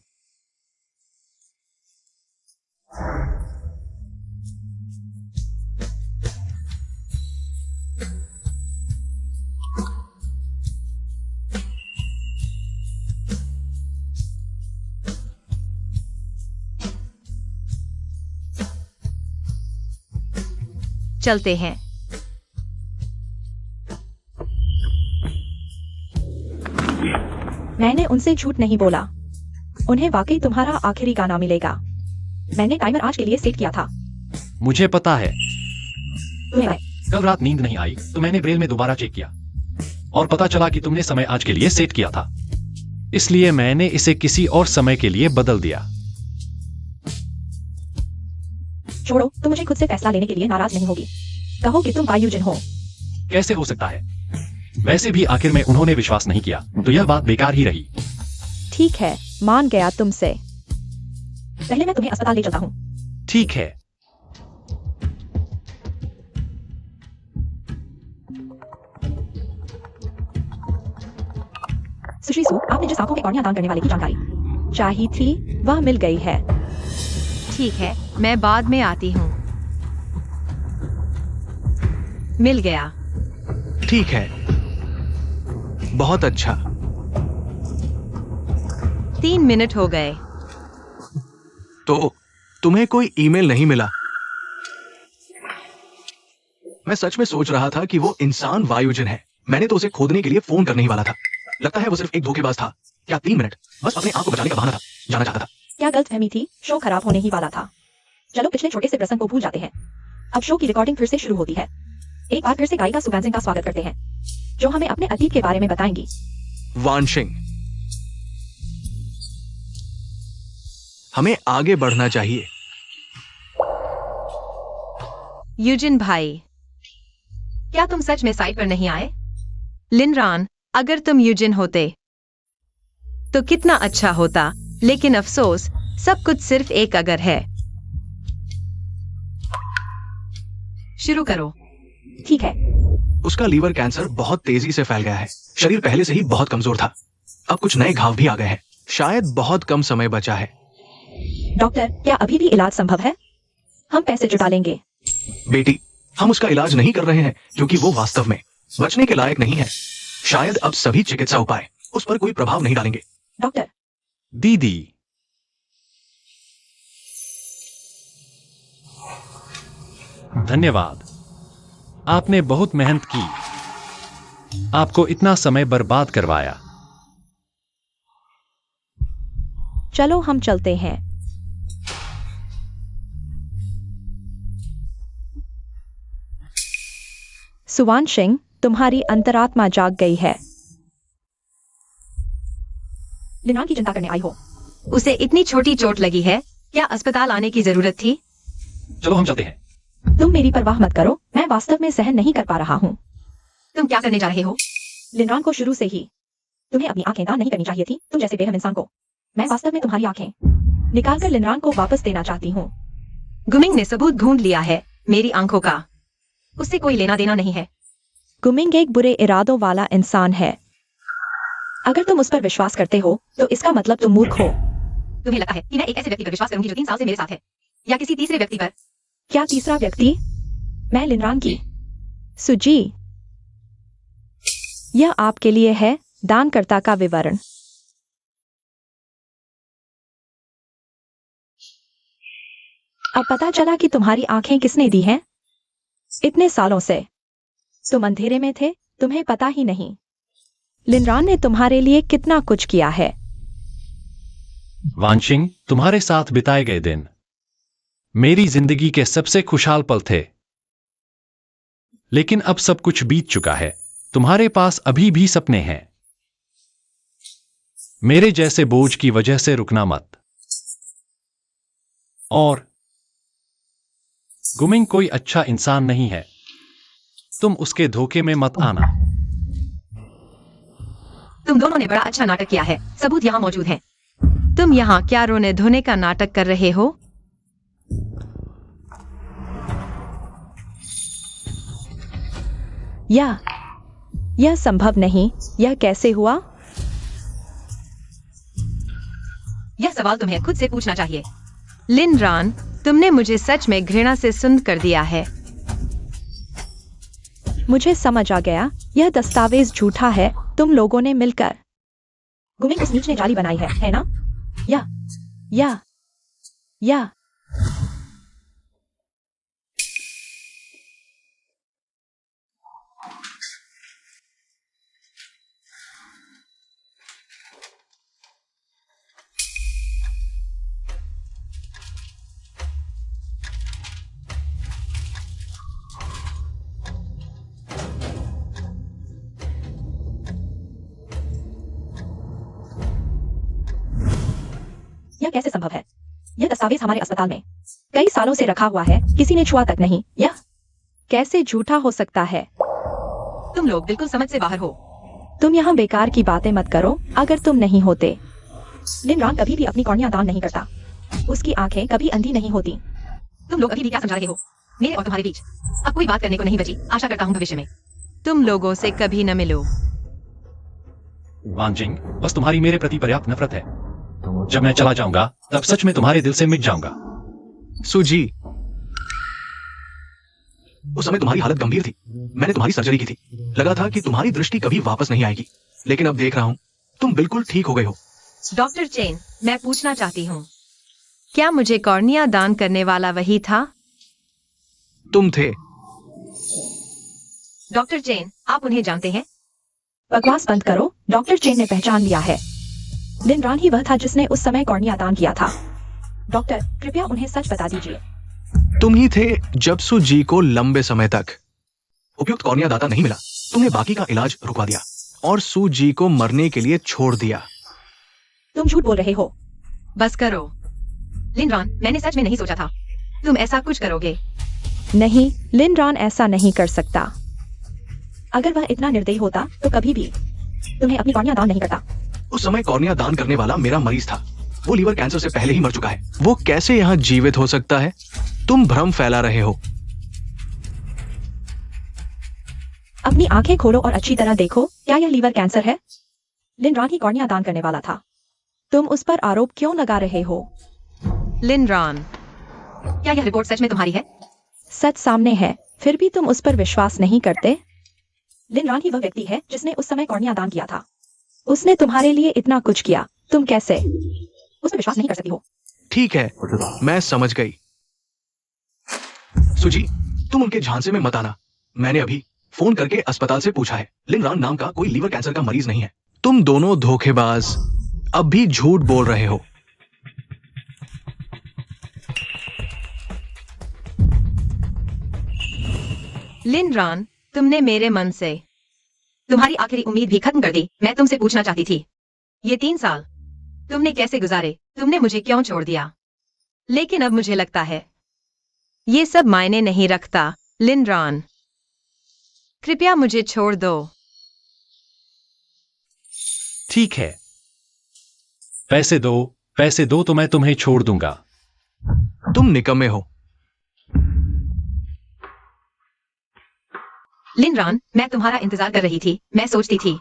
चलते हैं। मैंने उनसे झूठ नहीं बोला। उन्हें वाकई तुम्हारा आखिरी गाना मिलेगा। मैंने टाइमर आज के लिए सेट किया था। मुझे पता है, तुम्हें आए। कल रात नींद नहीं आई तो मैंने ब्रेल में दोबारा चेक किया और पता चला कि तुमने समय आज के लिए सेट किया था, इसलिए मैंने इसे किसी और समय के लिए बदल दिया। छोड़ो, तुम मुझे खुद से फैसला लेने के लिए नाराज नहीं होगी। कहो कि तुम वायुजन हो। कैसे हो सकता है? वैसे भी आखिर में उन्होंने विश्वास नहीं किया तो यह बात बेकार ही रही। ठीक है, मान गया तुमसे। पहले मैं तुम्हें अस्पताल ले चलता हूँ। ठीक है। सुश्री सू, आपने जिस आंखों के कॉर्निया दान करने वाले की जानकारी चाहिए थी, वह मिल गई है। ठीक है, मैं बाद में आती हूँ। मिल गया। ठीक है, बहुत अच्छा। 3 मिनट हो गए। तो तुम्हें कोई ईमेल नहीं मिला? मैं सच में सोच रहा था कि वो इंसान वायुजन है। मैंने तो उसे खोदने के लिए फोन करने ही वाला था। लगता है वो सिर्फ एक धोखेबाज था। क्या 3 मिनट बस अपने आप को बचाने का बहाना था? जाना चाहता था। क्या गलतफहमी थी? शो खराब होने ही वाला था। चलो पिछले छोटे से प्रसंग को भूल जाते हैं। अब शो की रिकॉर्डिंग फिर से शुरू होती है। एक बार फिर से गायिका सुवान सिंह का स्वागत करते हैं, जो हमें अपने अतीत के बारे में बताएंगी। वानशिंग, हमें आगे बढ़ना चाहिए। यूजिन भाई, क्या तुम सच में साइट पर नहीं आए? लिनरान, अगर तुम यूजिन होते तो कितना अच्छा होता, लेकिन अफसोस सब कुछ सिर्फ एक अगर है। शुरू करो। ठीक है। उसका लीवर कैंसर बहुत तेजी से फैल गया है। शरीर पहले से ही बहुत कमजोर था। अब कुछ नए घाव भी आ गए हैं। शायद बहुत कम समय बचा है। डॉक्टर, क्या अभी भी इलाज संभव है? हम पैसे जुटा लेंगे। बेटी, हम उसका इलाज नहीं कर रहे हैं क्योंकि वो वास्तव में बचने के लायक नहीं है। शायद अब सभी चिकित्सा उपाय उस पर कोई प्रभाव नहीं डालेंगे। डॉक्टर, दीदी, धन्यवाद। आपने बहुत मेहनत की, आपको इतना समय बर्बाद करवाया। चलो हम चलते हैं। सुवान सिंह, तुम्हारी अंतरात्मा जाग गई है। लिनरान की चिंता करने आई हो। उसे इतनी छोटी चोट लगी है, क्या अस्पताल आने की जरूरत थी? चलो हम चलते हैं। तुम मेरी परवाह मत करो, मैं वास्तव में सहन नहीं कर पा रहा हूँ। तुम क्या करने जा रहे हो? लिनरान को शुरू से ही तुम्हें अपनी आंखें दान नहीं करनी चाहिए थी, तुम जैसे बेरहम इंसान को। मैं वास्तव में तुम्हारी आंखें निकालकर लिनरान को वापस देना चाहती हूँ। गुमिंग ने सबूत ढूंढ लिया है मेरी आंखों का। उससे कोई लेना देना नहीं है। गुमिंग एक बुरे इरादों वाला इंसान है। अगर तुम उस पर विश्वास करते हो तो इसका मतलब तुम मूर्ख हो। तुम्हें लगता है कि मैं एक ऐसे व्यक्ति पर विश्वास करूंगी जो 3 साल से मेरे साथ है, या किसी तीसरे व्यक्ति पर? क्या तीसरा व्यक्ति? मैं लिनरान की सुजी। यह आपके लिए है दानकर्ता का विवरण। अब पता चला कि तुम्हारी आंखें किसने दी हैं? इतने सालों से तुम अंधेरे में थे, तुम्हें पता ही नहीं। लिनरान ने तुम्हारे लिए कितना कुछ किया है। वानशिंग, तुम्हारे साथ बिताए गए दिन मेरी जिंदगी के सबसे खुशहाल पल थे। लेकिन अब सब कुछ बीत चुका है। तुम्हारे पास अभी भी सपने हैं। मेरे जैसे बोझ की वजह से रुकना मत। और गुमिंग कोई अच्छा इंसान नहीं है। तुम उसके धोखे में मत आना। तुम दोनों ने बड़ा अच्छा नाटक किया है, सबूत यहाँ मौजूद हैं। तुम यहाँ क्या रोने धोने का नाटक कर रहे हो? यह संभव नहीं। यह कैसे हुआ? यह सवाल तुम्हें खुद से पूछना चाहिए। लिनरान, तुमने मुझे सच में घृणा से सुन्न कर दिया है। मुझे समझ आ गया। यह दस्तावेज झूठा है। तुम लोगों ने मिलकर गुमिंग उस नीच ने जाली बनाई है ना? या यह कैसे संभव है? यह दस्तावेज हमारे अस्पताल में कई सालों से रखा हुआ है, किसी ने छुआ तक नहीं। यह कैसे झूठा हो सकता है? तुम लोग बिल्कुल समझ से बाहर हो। तुम यहाँ बेकार की बातें मत करो। अगर तुम नहीं होते, लिनरान कभी भी अपनी कॉर्निया दान नहीं करता। उसकी आंखें कभी अंधी नहीं होती। तुम लोग अभी भी क्या समझा रहे हो? मेरे और तुम्हारे बीच अब कोई बात करने को नहीं बची। आशा करता हूँ भविष्य में तुम लोगों से कभी न मिलो। वानजिंग, बस तुम्हारी मेरे प्रति पर्याप्त नफरत है। जब मैं चला जाऊंगा तब सच में तुम्हारे दिल से मिट जाऊंगा। सुजी, उस समय तुम्हारी हालत गंभीर थी। मैंने तुम्हारी सर्जरी की थी। लगा था कि तुम्हारी दृष्टि कभी वापस नहीं आएगी, लेकिन अब देख रहा हूं तुम बिल्कुल ठीक हो गए हो। डॉक्टर चेन, मैं पूछना चाहती हूँ, क्या मुझे कॉर्निया दान करने वाला वही था? तुम थे। डॉक्टर चेन, आप उन्हें जानते हैं? बकवास बंद करो। डॉक्टर चेन ने पहचान लिया है। लिनरान ही वह था जिसने उस समय कॉर्निया दान किया था। डॉक्टर, कृपया उन्हें सच बता दीजिए। तुम ही थे जब सुजी को लंबे समय तक उपयुक्त कॉर्निया दाता नहीं मिला। तुमने बाकी का इलाज रुकवा दिया और सुजी को मरने के लिए छोड़ दिया। तुम झूठ बोल रहे हो। बस करो। लिनरान, मैंने सच में नहीं सोचा था तुम ऐसा कुछ करोगे। नहीं, लिनरान ऐसा नहीं कर सकता। अगर वह इतना निर्दयी होता तो कभी भी तुम्हें अपनी कॉर्निया दान नहीं करता। उस समय कॉर्निया दान करने वाला मेरा मरीज था। वो लीवर कैंसर से पहले ही मर चुका है। वो कैसे यहाँ जीवित हो सकता है? तुम भ्रम फैला रहे हो। अपनी आंखें खोलो और अच्छी तरह देखो। क्या यह लीवर कैंसर है? लिनरान ही कॉर्निया दान करने वाला था। तुम उस पर आरोप क्यों लगा रहे हो? लिनरान, क्या यह रिपोर्ट सच में तुम्हारी है? सच सामने है, फिर भी तुम उस पर विश्वास नहीं करते। लिनरान ही वह व्यक्ति है जिसने उस समय कॉर्निया दान किया था। उसने तुम्हारे लिए इतना कुछ किया, तुम कैसे उस पर विश्वास नहीं कर सकती हो? ठीक है, मैं समझ गई। सुजी, तुम उनके झांसे में मत आना। मैंने अभी फोन करके अस्पताल से पूछा है। लिनरान नाम का कोई लीवर कैंसर का मरीज नहीं है। तुम दोनों धोखेबाज अब भी झूठ बोल रहे हो। लिनरान, तुमने मेरे मन से तुम्हारी आखिरी उम्मीद भी खत्म कर दी। मैं तुमसे पूछना चाहती थी, ये 3 साल तुमने कैसे गुजारे? तुमने मुझे क्यों छोड़ दिया? लेकिन अब मुझे लगता है ये सब मायने नहीं रखता। लिनरान, कृपया मुझे छोड़ दो। ठीक है, पैसे दो तो मैं तुम्हें छोड़ दूंगा। तुम निकम्मे हो। लिनरान, मैं तुम्हारा इंतजार कर रही थी। मैं सोचती थी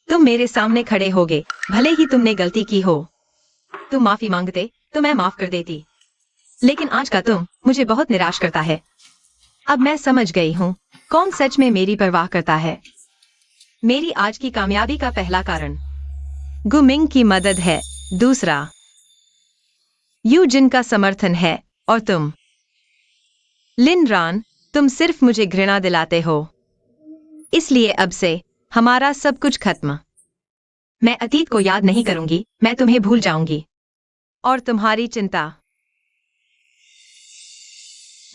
तुम मेरे सामने खड़े होगे, भले ही तुमने गलती की हो। तुम माफी मांगते तो मैं माफ कर देती, लेकिन आज का तुम मुझे बहुत निराश करता है। अब मैं समझ गई हूँ कौन सच में मेरी परवाह करता है। मेरी आज की कामयाबी का पहला कारण गुमिंग की मदद है, दूसरा यूजिन का समर्थन है, और तुम लिन रान, तुम सिर्फ मुझे घृणा दिलाते हो। इसलिए अब से हमारा सब कुछ खत्म। मैं अतीत को याद नहीं करूंगी, मैं तुम्हें भूल जाऊंगी। और तुम्हारी चिंता।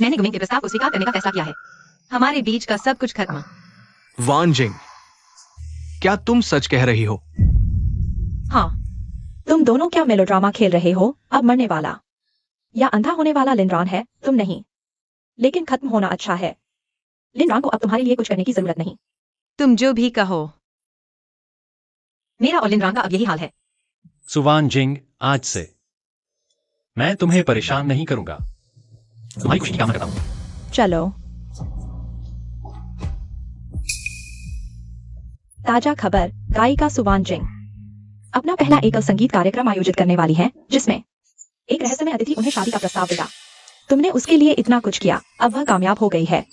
मैंने गुमिंग के प्रस्ताव को स्वीकार करने का फैसला किया है। हमारे बीच का सब कुछ खत्म। वान जिंग, क्या तुम सच कह रही हो? हाँ, तुम दोनों क्या मेलोड्रामा खेल रहे हो? अब मरने वाला या अंधा होने वाला लिनरान है, तुम नहीं। लेकिन खत्म होना अच्छा है। लिनरान को अब तुम्हारे लिए कुछ करने की जरूरत नहीं। तुम जो भी कहो। मेरा और लिनरान का अब यही हाल है। सुवान जिंग, आज से मैं तुम्हें परेशान नहीं करूंगा। तुम्हारी खुशी की कामना करता हूं। चलो। ताजा खबर, गायिका सुवान जिंग अपना पहला एकल संगीत कार्यक्रम आयोजित करने वाली है, जिसमें एक रहस्यमय अतिथि उन्हें शादी का प्रस्ताव देगा। तुमने उसके लिए इतना कुछ किया, अब वह कामयाब हो गई है,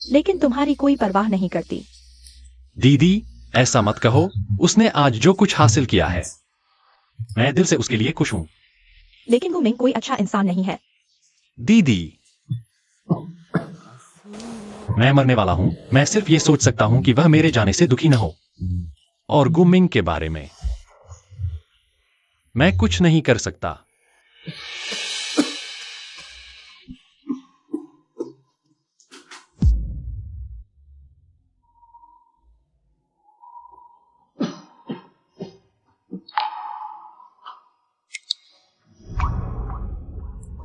लेकिन तुम्हारी कोई परवाह नहीं करती। दीदी, ऐसा मत कहो। उसने आज जो कुछ हासिल किया है, मैं दिल से उसके लिए खुश हूं। लेकिन वो मिंग कोई अच्छा इंसान नहीं है। दीदी, मैं मरने वाला हूं। मैं सिर्फ ये सोच सकता हूं कि वह मेरे जाने से दुखी न हो। और गुमिंग के बारे में मैं कुछ नहीं कर सकता।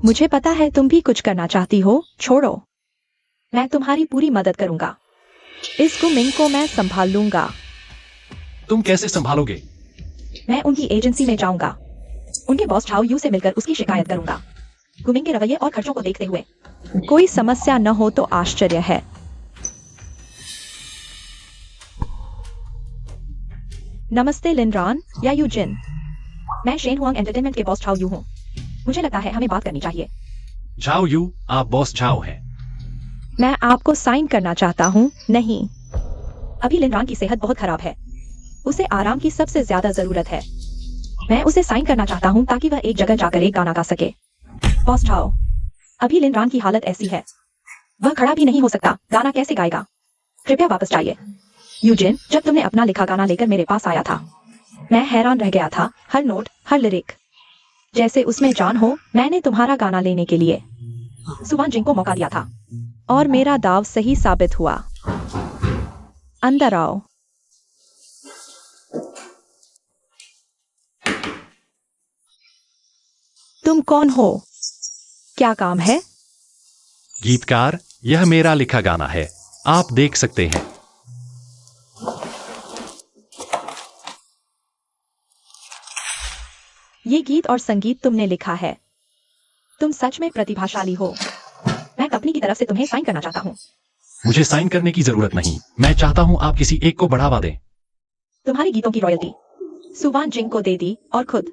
मुझे पता है तुम भी कुछ करना चाहती हो। छोड़ो, मैं तुम्हारी पूरी मदद करूंगा। इस गुमिंग को मैं संभाल लूंगा। तुम कैसे संभालोगे? मैं उनकी एजेंसी में जाऊंगा। उनके बॉस झाओ यू से मिलकर उसकी शिकायत करूंगा। गुमिंग के रवैये और खर्चों को देखते हुए कोई समस्या न हो तो आश्चर्य है। नमस्ते लिनरान या यूजिन, मैं शेन हुआंग एंटरटेनमेंट के बॉस झाओ यू हूं। मुझे लगता है हमें बात करनी चाहिए। झाओ यू, आप बॉस झाओ हैं। मैं आपको साइन करना चाहता हूं। नहीं, अभी लिनरान की सेहत बहुत खराब है। उसे आराम की सबसे ज्यादा जरूरत है। मैं उसे साइन करना चाहता हूं ताकि वह एक जगह जाकर एक गाना गा सके। बॉस झाओ, अभी लिनरान की हालत ऐसी है, वह खड़ा भी नहीं हो सकता। गाना कैसे गाएगा? कृपया वापस जाइए। यूजिन, जब तुमने अपना लिखा गाना लेकर मेरे पास आया था, मैं हैरान रह गया था। हर नोट, हर लिरिक, जैसे उसमें जान हो। मैंने तुम्हारा गाना लेने के लिए सुवान जिंग को मौका दिया था, और मेरा दाव सही साबित हुआ। अंदर आओ। तुम कौन हो? क्या काम है? गीतकार, यह मेरा लिखा गाना है, आप देख सकते हैं। ये गीत और संगीत तुमने लिखा है। तुम सच में प्रतिभाशाली हो। मैं कंपनी की तरफ से तुम्हें साइन करना चाहता हूँ। मुझे साइन करने की जरूरत नहीं। मैं चाहता हूं आप किसी एक को बढ़ावा दें। तुम्हारी गीतों की रॉयल्टी सुवान जिंग को दे दी और खुद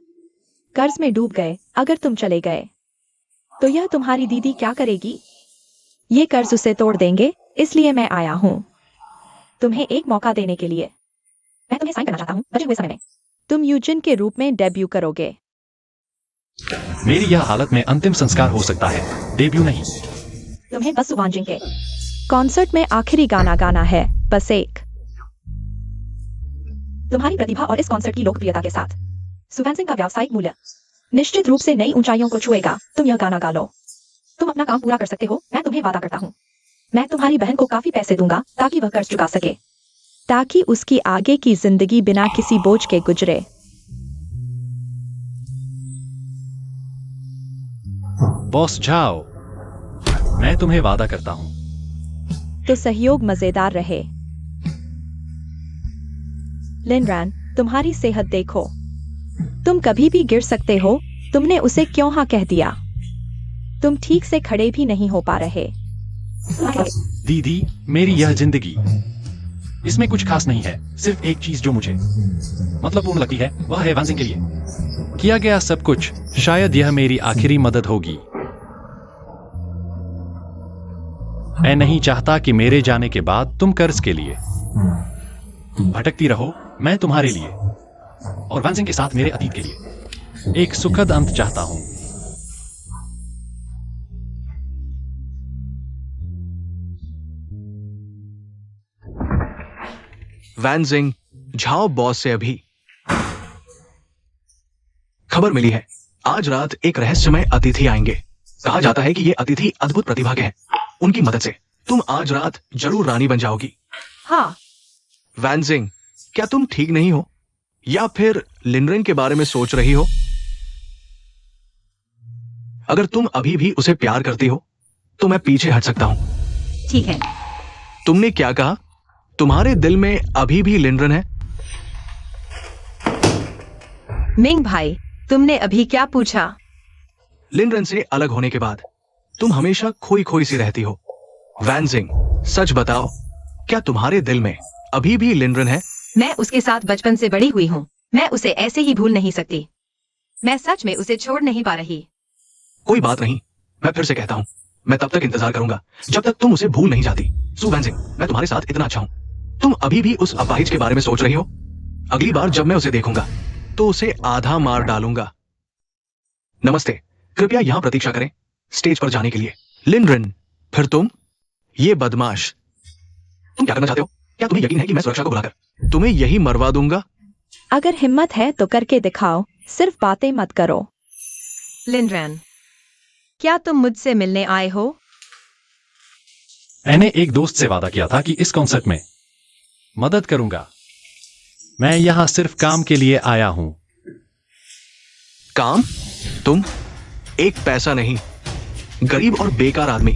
कर्ज में डूब गए। अगर तुम चले गए तो यह तुम्हारी दीदी क्या करेगी? ये कर्ज उसे तोड़ देंगे, इसलिए मैं आया हूँ तुम्हें एक मौका देने के लिए। मैं तुम्हें साइन करना चाहता हूँ बचे हुए समय में। तुम यूजिन के रूप में डेब्यू करोगे। मेरी यह हालत में अंतिम संस्कार हो सकता है, डेब्यू नहीं। तुम्हें बस सुवान जिंग के कॉन्सर्ट में आखिरी गाना गाना है, बस एक। तुम्हारी प्रतिभा और इस कॉन्सर्ट की लोकप्रियता के साथ सुवान सिंह का व्यावसायिक मूल्य निश्चित रूप से नई ऊंचाइयों को छुएगा। तुम यह गाना गा लो। तुम अपना काम पूरा कर सकते हो। मैं तुम्हें वादा करता हूँ, मैं तुम्हारी बहन को काफी पैसे दूंगा ताकि वह कर्ज चुका सके, ताकि उसकी आगे की जिंदगी बिना किसी बोझ के गुजरे। बॉस झाओ, मैं तुम्हें वादा करता हूं। तो सहयोग मजेदार रहे। लिनरान, तुम्हारी सेहत देखो। तुम कभी भी गिर सकते हो। तुमने उसे क्यों हाँ कह दिया? तुम ठीक से खड़े भी नहीं हो पा रहे। दीदी, मेरी यह जिंदगी। इसमें कुछ खास नहीं है, सिर्फ एक चीज जो मुझे महत्वपूर्ण लगती है वह है वानजिंग के लिए किया गया सब कुछ। शायद यह मेरी आखिरी मदद होगी। मैं नहीं चाहता कि मेरे जाने के बाद तुम कर्ज के लिए भटकती रहो। मैं तुम्हारे लिए और वानजिंग के साथ मेरे अतीत के लिए एक सुखद अंत चाहता हूं। वैनजिंग, झाओ बॉस से अभी खबर मिली है। आज रात एक रहस्यमय अतिथि आएंगे। कहा जाता है कि ये अतिथि अद्भुत प्रतिभा के हैं। उनकी मदद से तुम आज रात जरूर रानी बन जाओगी। हाँ, वैनजिंग, क्या तुम ठीक नहीं हो या फिर लिनरेन के बारे में सोच रही हो? अगर तुम अभी भी उसे प्यार करती हो तो मैं पीछे हट सकता हूं। ठीक है। तुमने क्या कहा? तुम्हारे दिल में अभी भी लिनरेन है? मिंग भाई, तुमने अभी क्या पूछा? लिनरेन से अलग होने के बाद तुम हमेशा खोई खोई सी रहती हो। वैनजिंग, सच बताओ, क्या तुम्हारे दिल में अभी भी लिनरेन है? मैं उसके साथ बचपन से बड़ी हुई हूँ। मैं उसे ऐसे ही भूल नहीं सकती। मैं सच में उसे छोड़ नहीं पा रही। कोई बात नहीं, मैं फिर से कहता हूं, मैं तब तक इंतजार करूंगा जब तक तुम उसे भूल नहीं जाती। सु वैनजिंग, मैं तुम्हारे साथ इतना अच्छा हूं। तुम अभी भी उस अपाहिज के बारे में सोच रही हो? अगली बार जब मैं उसे देखूंगा तो उसे आधा मार डालूंगा। नमस्ते, कृपया यहां प्रतीक्षा करें स्टेज पर जाने के लिए। लिनरेन, फिर तुम? ये बदमाश, तुम क्या करना चाहते हो? क्या तुम्हें यकीन है कि मैं सुरक्षा को बुलाकर तुम्हें यही मरवा दूंगा? अगर हिम्मत है तो करके दिखाओ, सिर्फ बातें मत करो। लिनरेन, क्या तुम मुझसे मिलने आए हो? मैंने एक दोस्त से वादा किया था कि इस कॉन्सर्ट में मदद करूंगा। मैं यहां सिर्फ काम के लिए आया हूं। काम? तुम एक पैसा नहीं, गरीब और बेकार आदमी,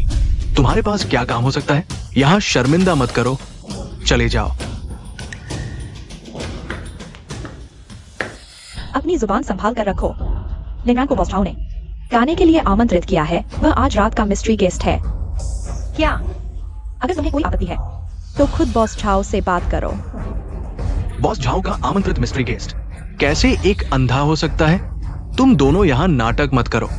तुम्हारे पास क्या काम हो सकता है? यहां शर्मिंदा मत करो, चले जाओ। अपनी जुबान संभाल कर रखो। लिनरेन को बॉस झाओ ने गाने के लिए आमंत्रित किया है। वह आज रात का मिस्ट्री गेस्ट है। क्या? अगर तुम्हें कोई आपत्ति है तो खुद बॉस झाओ से बात करो। बॉस झाओ का आमंत्रित मिस्ट्री गेस्ट कैसे एक अंधा हो सकता है? तुम दोनों यहां नाटक मत करो।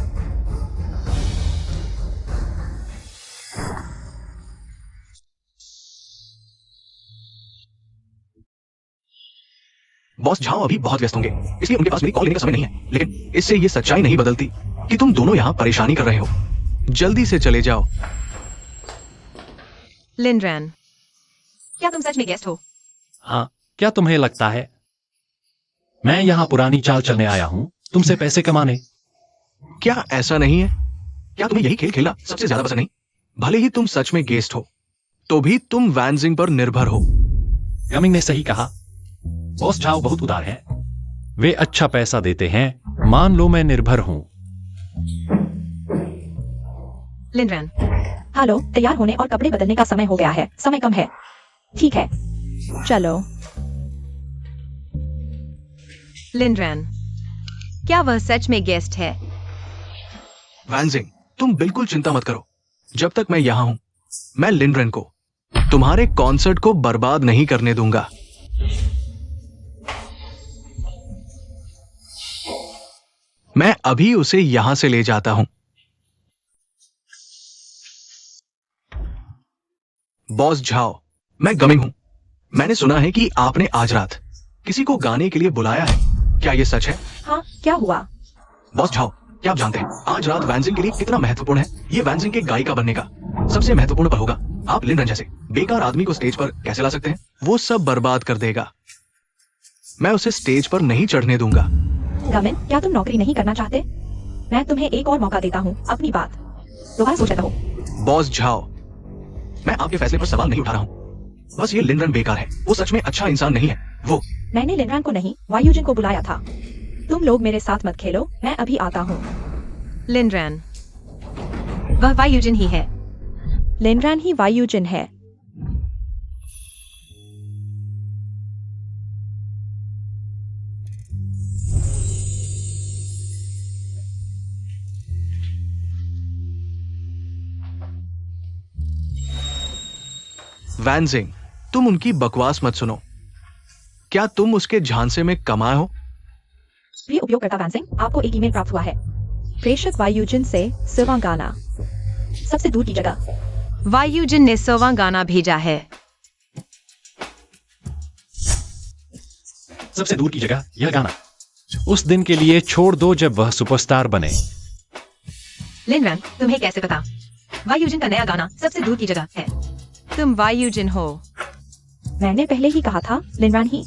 बॉस झाओ अभी बहुत व्यस्त होंगे, इसलिए उनके पास मेरी कॉल लेने का समय नहीं है। लेकिन इससे ये सच्चाई नहीं बदलती कि तुम दोनों यहां परेशानी कर रहे हो। जल्दी से चले जाओ। लिनरेन, क्या तुम सच में गेस्ट हो? हाँ, क्या तुम्हें लगता है मैं यहां पुरानी चाल चलने आया हूं, तुमसे पैसे कमाने? क्या ऐसा नहीं है? क्या तुम्हें यही खेल खेलना सबसे ज्यादा पसंद नहीं? भले ही तुम सच में गेस्ट हो तो भी तुम वैनजिंग पर निर्भर हो। यमिंग ने सही कहा। बॉस झाओ बहुत उदार है। वे अच्छा पैसा देते हैं। मान लो मैं निर्भर हूं। लिनरेन, हेलो, तैयार होने और कपड़े बदलने का समय हो गया है। समय कम है। ठीक है, चलो। लिनरेन, क्या वह सच में गेस्ट है? वैनजिंग, तुम बिल्कुल चिंता मत करो। जब तक मैं यहां हूं, मैं लिनरेन को तुम्हारे कॉन्सर्ट को बर्बाद नहीं करने दूंगा। मैं अभी उसे यहां से ले जाता हूं। बॉस झाओ, मैं गमिंग हूं। मैंने सुना है कि आपने आज रात किसी को गाने के लिए बुलाया है। क्या यह सच है? हाँ, क्या हुआ? बॉस झाओ, क्या आप जानते हैं आज रात वैनजिंग के लिए कितना महत्वपूर्ण है? ये वैनजिंग के गायिका बनने का सबसे महत्वपूर्ण पल होगा। आप लिनरेन जैसे बेकार आदमी को स्टेज पर कैसे ला सकते हैं? वो सब बर्बाद कर देगा। मैं उसे स्टेज पर नहीं चढ़ने दूंगा। गमिन, क्या तुम नौकरी नहीं करना चाहते? मैं तुम्हें एक और मौका देता हूँ। अपनी बात दोबारा सोच लेता हूँ। बॉस झाओ, मैं आपके फैसले पर सवाल नहीं उठा रहा हूँ। बस ये लिनरेन बेकार है। वो सच में अच्छा इंसान नहीं है। वो मैंने लिनरेन को नहीं, वायुजिन को बुलाया था। तुम लोग मेरे साथ मत खेलो, मैं अभी आता हूँ। लिनरेन, वह वायुजिन ही है। लिनरेन ही वायुजिन है। वैनजिंग, तुम उनकी बकवास मत सुनो। क्या तुम उसके झांसे में कमाए हो? प्रिय उपयोगकर्ता वैनसिंग, आपको एक ईमेल प्राप्त हुआ है। प्रेषक वायुजन से सिवा गाना, सबसे दूर की जगह। वायुजन ने 100वां गाना भेजा है। सबसे दूर की जगह यह गाना उस दिन के लिए छोड़ दो जब वह सुपरस्टार बने। लिनरन, तुम्हें कैसे पता? वायुजन का नया गाना सबसे दूर की जगह है। तुम वायुजन हो। मैंने पहले ही कहा था, लिनरान ही।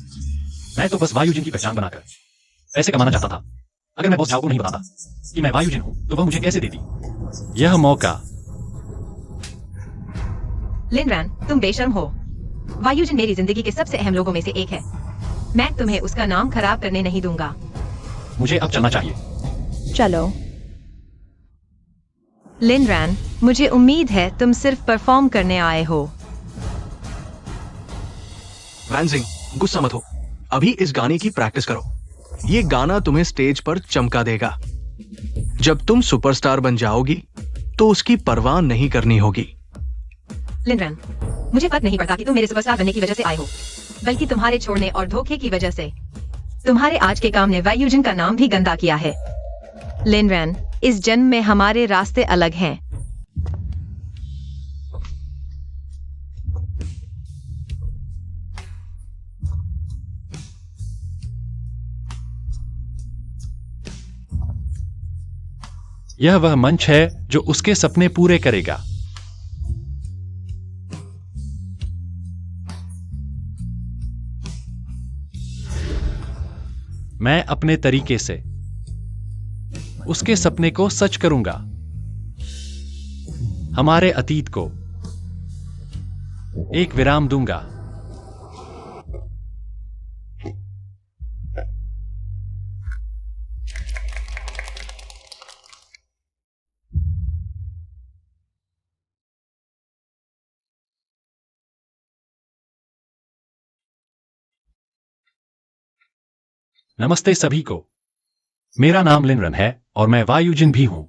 मैं तो बस वायुजन की पहचान बनाकर पैसे कमाना चाहता था। अगर मैं बॉस झाओ को नहीं बताता कि मैं वायुजन हूं तो वह मुझे कैसे देती? यह मौका। लिनरन, तुम बेशर्म हो। वायुजन मेरी जिंदगी के सबसे अहम लोगों में से एक है। मैं तुम्हें उसका नाम खराब करने नहीं दूंगा। मुझे अब चलना चाहिए। चलो। लिनरन, मुझे उम्मीद है तुम सिर्फ परफॉर्म करने आए हो। वैनसिंग, गुस्सा मत हो। अभी इस गाने की प्रैक्टिस करो। ये गाना तुम्हें स्टेज पर चमका देगा। जब तुम सुपरस्टार बन जाओगी तो उसकी परवाह नहीं करनी होगी। लिनरन, मुझे फर्क नहीं पड़ता कि तुम मेरे सुपरस्टार बनने की वजह से आए हो, बल्कि तुम्हारे छोड़ने और धोखे की वजह से। तुम्हारे आज के काम ने वायुजन का नाम भी गंदा किया है। लिनरन, इस जन्म में हमारे रास्ते अलग हैं। यह वह मंच है जो उसके सपने पूरे करेगा। मैं अपने तरीके से उसके सपने को सच करूंगा। हमारे अतीत को एक विराम दूंगा। नमस्ते सभी को। मेरा नाम लिनरन है और मैं वायुजन भी हूं।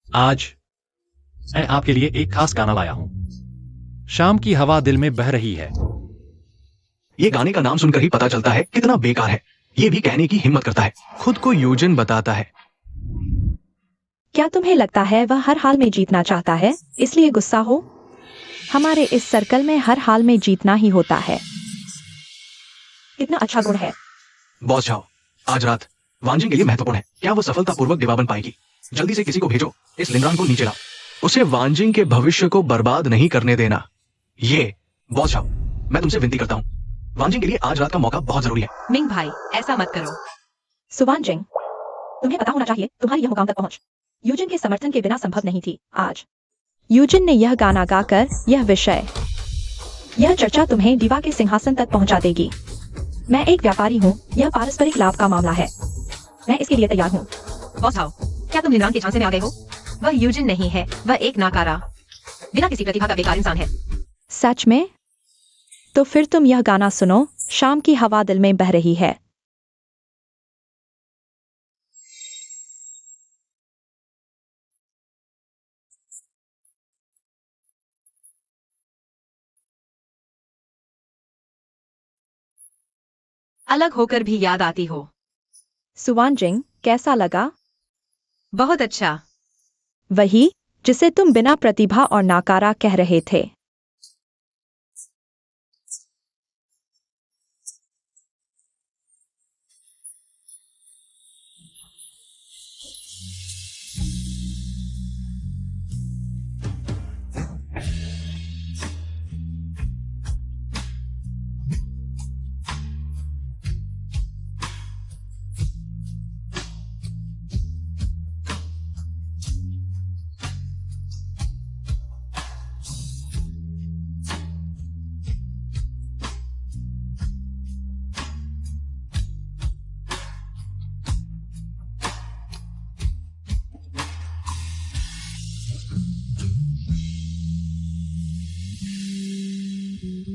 आज मैं आपके लिए एक खास गाना लाया हूं। शाम की हवा दिल में बह रही है। ये गाने का नाम सुनकर ही पता चलता है कितना बेकार है। ये भी कहने की हिम्मत करता है। खुद को यूजन बताता है। क्या तुम्हें लगता है वह हर हाल में जीतना चाहता है, इसलिए गुस्सा हो? हमारे इस सर्कल में हर हाल में जीतना ही होता है। कितना अच्छा गुण है। बॉस जाओ, आज रात वांजिंग के लिए महत्वपूर्ण है। क्या वो सफलतापूर्वक दिवा बन पाएगी? जल्दी से किसी को भेजो। इस लिनरान को नीचे लाओ। उसे वांजिंग के भविष्य को बर्बाद नहीं करने देना। ये बॉस जाओ, मैं तुमसे विनती करता हूँ। वांजिंग के लिए आज रात का मौका बहुत जरूरी है। मिंग भाई, ऐसा मत करो। सुवानजिंग, तुम्हें पता होना चाहिए तुम्हारी यह मुकाम तक पहुंच यूजिन के समर्थन के बिना संभव नहीं थी। आज यूजिन ने यह गाना गाकर यह चर्चा तुम्हें दीवा के सिंहासन तक पहुंचा देगी। मैं एक व्यापारी हूँ, यह पारस्परिक लाभ का मामला है। मैं इसके लिए तैयार हूँ। बॉस हाउ, क्या तुम लिनरन के झांसे में आ गए हो? वह यूजिन नहीं है, वह एक नाकारा, बिना किसी प्रतिभा का बेकार इंसान है। सच में? तो फिर तुम यह गाना सुनो। शाम की हवा दिल में बह रही है। अलग होकर भी याद आती हो। सुवानजिंग, कैसा लगा? बहुत अच्छा। वही जिसे तुम बिना प्रतिभा और नाकारा कह रहे थे।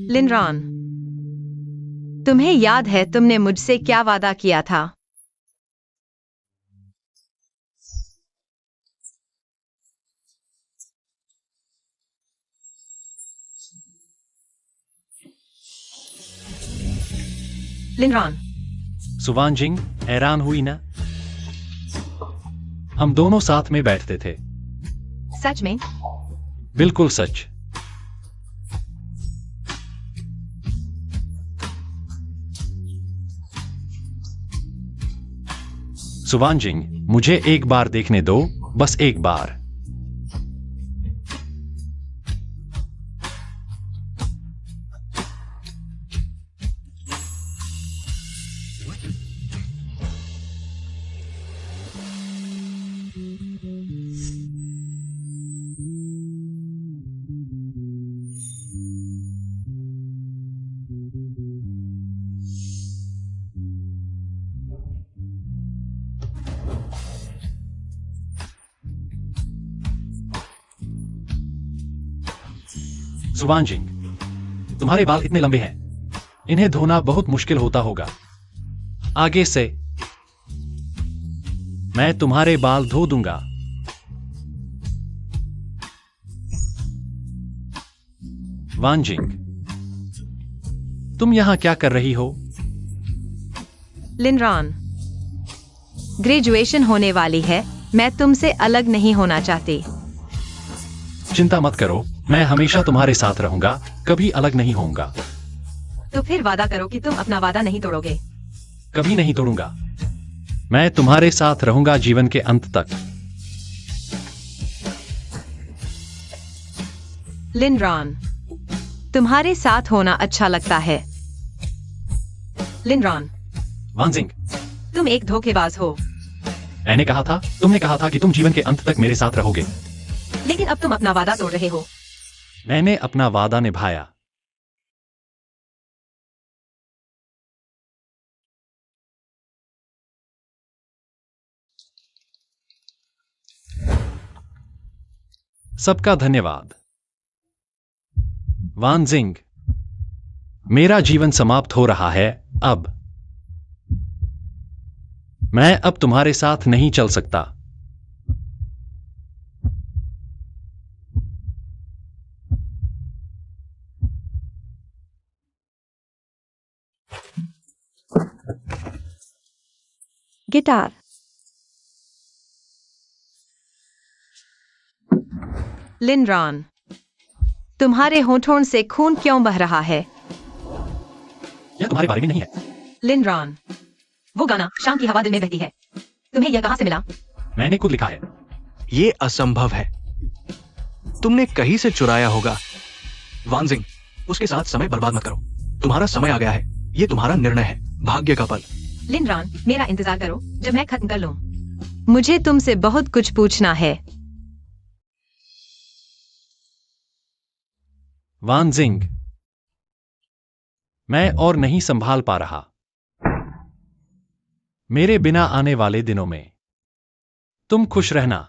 लिनरन, तुम्हें याद है तुमने मुझसे क्या वादा किया था? लिनरॉन, सुवानजिंग हैरान हुई ना? हम दोनों साथ में बैठते थे। सच में? बिल्कुल सच। सुवानजिंग, मुझे एक बार देखने दो, बस एक बार। सुवानजिंग, तुम्हारे बाल इतने लंबे हैं, इन्हें धोना बहुत मुश्किल होता होगा। आगे से मैं तुम्हारे बाल धो दूंगा। वानजिंग, तुम यहां क्या कर रही हो? लिनरॉन, ग्रेजुएशन होने वाली है, मैं तुमसे अलग नहीं होना चाहती। चिंता मत करो, मैं हमेशा तुम्हारे साथ रहूंगा, कभी अलग नहीं होऊंगा। तो फिर वादा करो कि तुम अपना वादा नहीं तोड़ोगे। कभी नहीं तोड़ूंगा। मैं तुम्हारे साथ रहूंगा जीवन के अंत तक। लिनरॉन, तुम्हारे साथ होना अच्छा लगता है। लिनरॉन, वानजिंग, तुम एक धोखेबाज हो। मैंने कहा था, तुमने कहा था कि तुम जीवन के अंत तक मेरे साथ रहोगे। लेकिन अब तुम अपना वादा तोड़ रहे हो। मैंने अपना वादा निभाया। सबका धन्यवाद। वानजिंग, मेरा जीवन समाप्त हो रहा है अब। मैं अब तुम्हारे साथ नहीं चल सकता। गिटार। लिनरॉन, तुम्हारे होठों से खून क्यों बह रहा है? यह तुम्हारे बारे में नहीं है। लिनरॉन, वो गाना शाम की हवा दिल में बहती है, तुम्हें यह कहां से मिला? मैंने खुद लिखा है। ये असंभव है। तुमने कहीं से चुराया होगा। वानजिंग, उसके साथ समय बर्बाद मत करो। तुम्हारा समय आ गया है। ये तुम्हारा निर्णय है, भाग्य का पल। लिनरॉन, मेरा इंतजार करो जब मैं खत्म कर लूं। मुझे तुमसे बहुत कुछ पूछना है। वानजिंग, मैं और नहीं संभाल पा रहा। मेरे बिना आने वाले दिनों में तुम खुश रहना।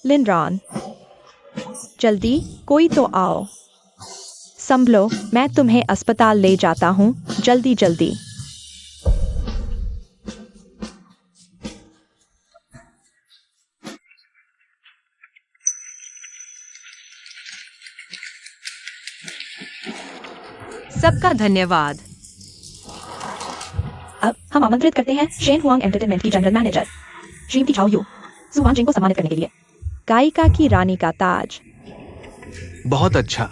लिनरॉन, जल्दी कोई तो आओ। संभलो, मैं तुम्हें अस्पताल ले जाता हूँ, जल्दी जल्दी। सबका धन्यवाद। अब हम आमंत्रित करते हैं शेन हुआंग एंटरटेनमेंट की जनरल मैनेजर श्रीमती झाओ यू सुवान जिंग को सम्मानित करने के लिए। गायिका की रानी का ताज। बहुत अच्छा।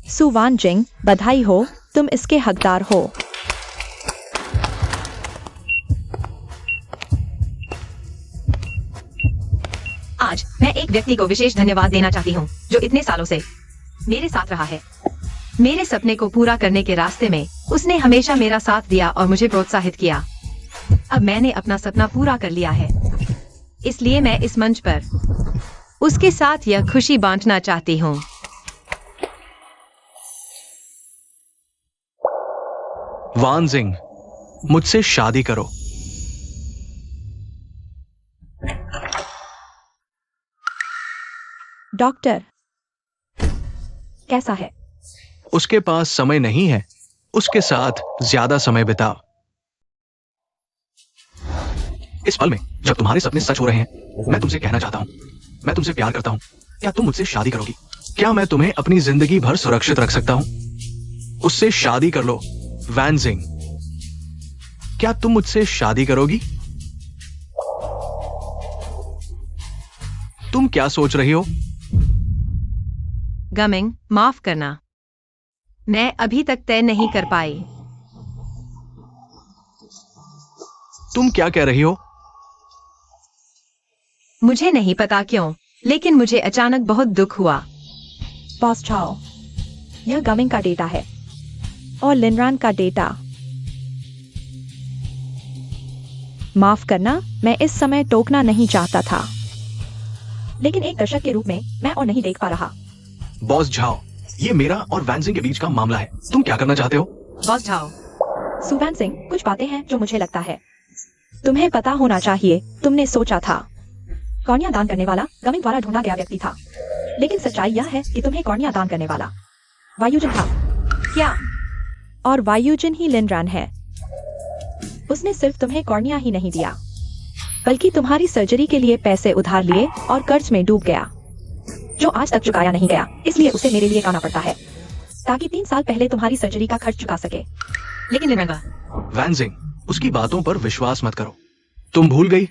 सुवान जिंग, बधाई हो, तुम इसके हकदार हो। आज मैं एक व्यक्ति को विशेष धन्यवाद देना चाहती हूँ जो इतने सालों से मेरे साथ रहा है। मेरे सपने को पूरा करने के रास्ते में उसने हमेशा मेरा साथ दिया और मुझे प्रोत्साहित किया। अब मैंने अपना सपना पूरा कर लिया है, इसलिए मैं इस मंच पर उसके साथ यह खुशी बांटना चाहती हूँ। वान जिंग, मुझसे शादी करो। डॉक्टर कैसा है? उसके पास समय नहीं है, उसके साथ ज्यादा समय बिताओ। इस पल में जब तुम्हारे सपने सच हो रहे हैं, मैं तुमसे कहना चाहता हूं, मैं तुमसे प्यार करता हूं। क्या तुम मुझसे शादी करोगी? क्या मैं तुम्हें अपनी जिंदगी भर सुरक्षित रख सकता हूं? उससे शादी कर लो, वान जिंग। क्या तुम मुझसे शादी करोगी? तुम क्या सोच रही हो? गमिंग, माफ करना, मैं अभी तक तय नहीं कर पाई। तुम क्या कह रही हो? मुझे नहीं पता क्यों, लेकिन मुझे अचानक बहुत दुख हुआ। बॉस झाओ, यह गमिंग का डेटा है और लिनरान का डेटा। माफ करना, मैं इस समय टोकना नहीं चाहता था, लेकिन एक दर्शक के रूप में मैं और नहीं देख पा रहा। बॉस झाओ, ये मेरा और वैन जिंग के बीच का मामला है। तुम क्या करना चाहते हो? बॉस झाओ, सुवान सिंह, कुछ बातें हैं जो मुझे लगता है तुम्हें पता होना चाहिए। तुमने सोचा था कॉर्निया दान करने वाला गमिंग द्वारा ढूंढा गया व्यक्ति था, लेकिन सच्चाई यह है कि तुम्हें कॉर्निया दान करने वाला वायुजन था। क्या? और वायुजन ही लिनरान है। उसने सिर्फ तुम्हें कॉर्निया ही नहीं दिया, बल्कि तुम्हारी सर्जरी के लिए पैसे उधार लिए और कर्ज में डूब गया, जो आज तक चुकाया नहीं गया। इसलिए उसे मेरे लिए गाना पड़ता है, ताकि 3 साल पहले तुम्हारी सर्जरी का खर्च चुका सके। लेकिन लिनरान, वैन जिंग, उसकी बातों पर विश्वास मत करो। तुम भूल गई,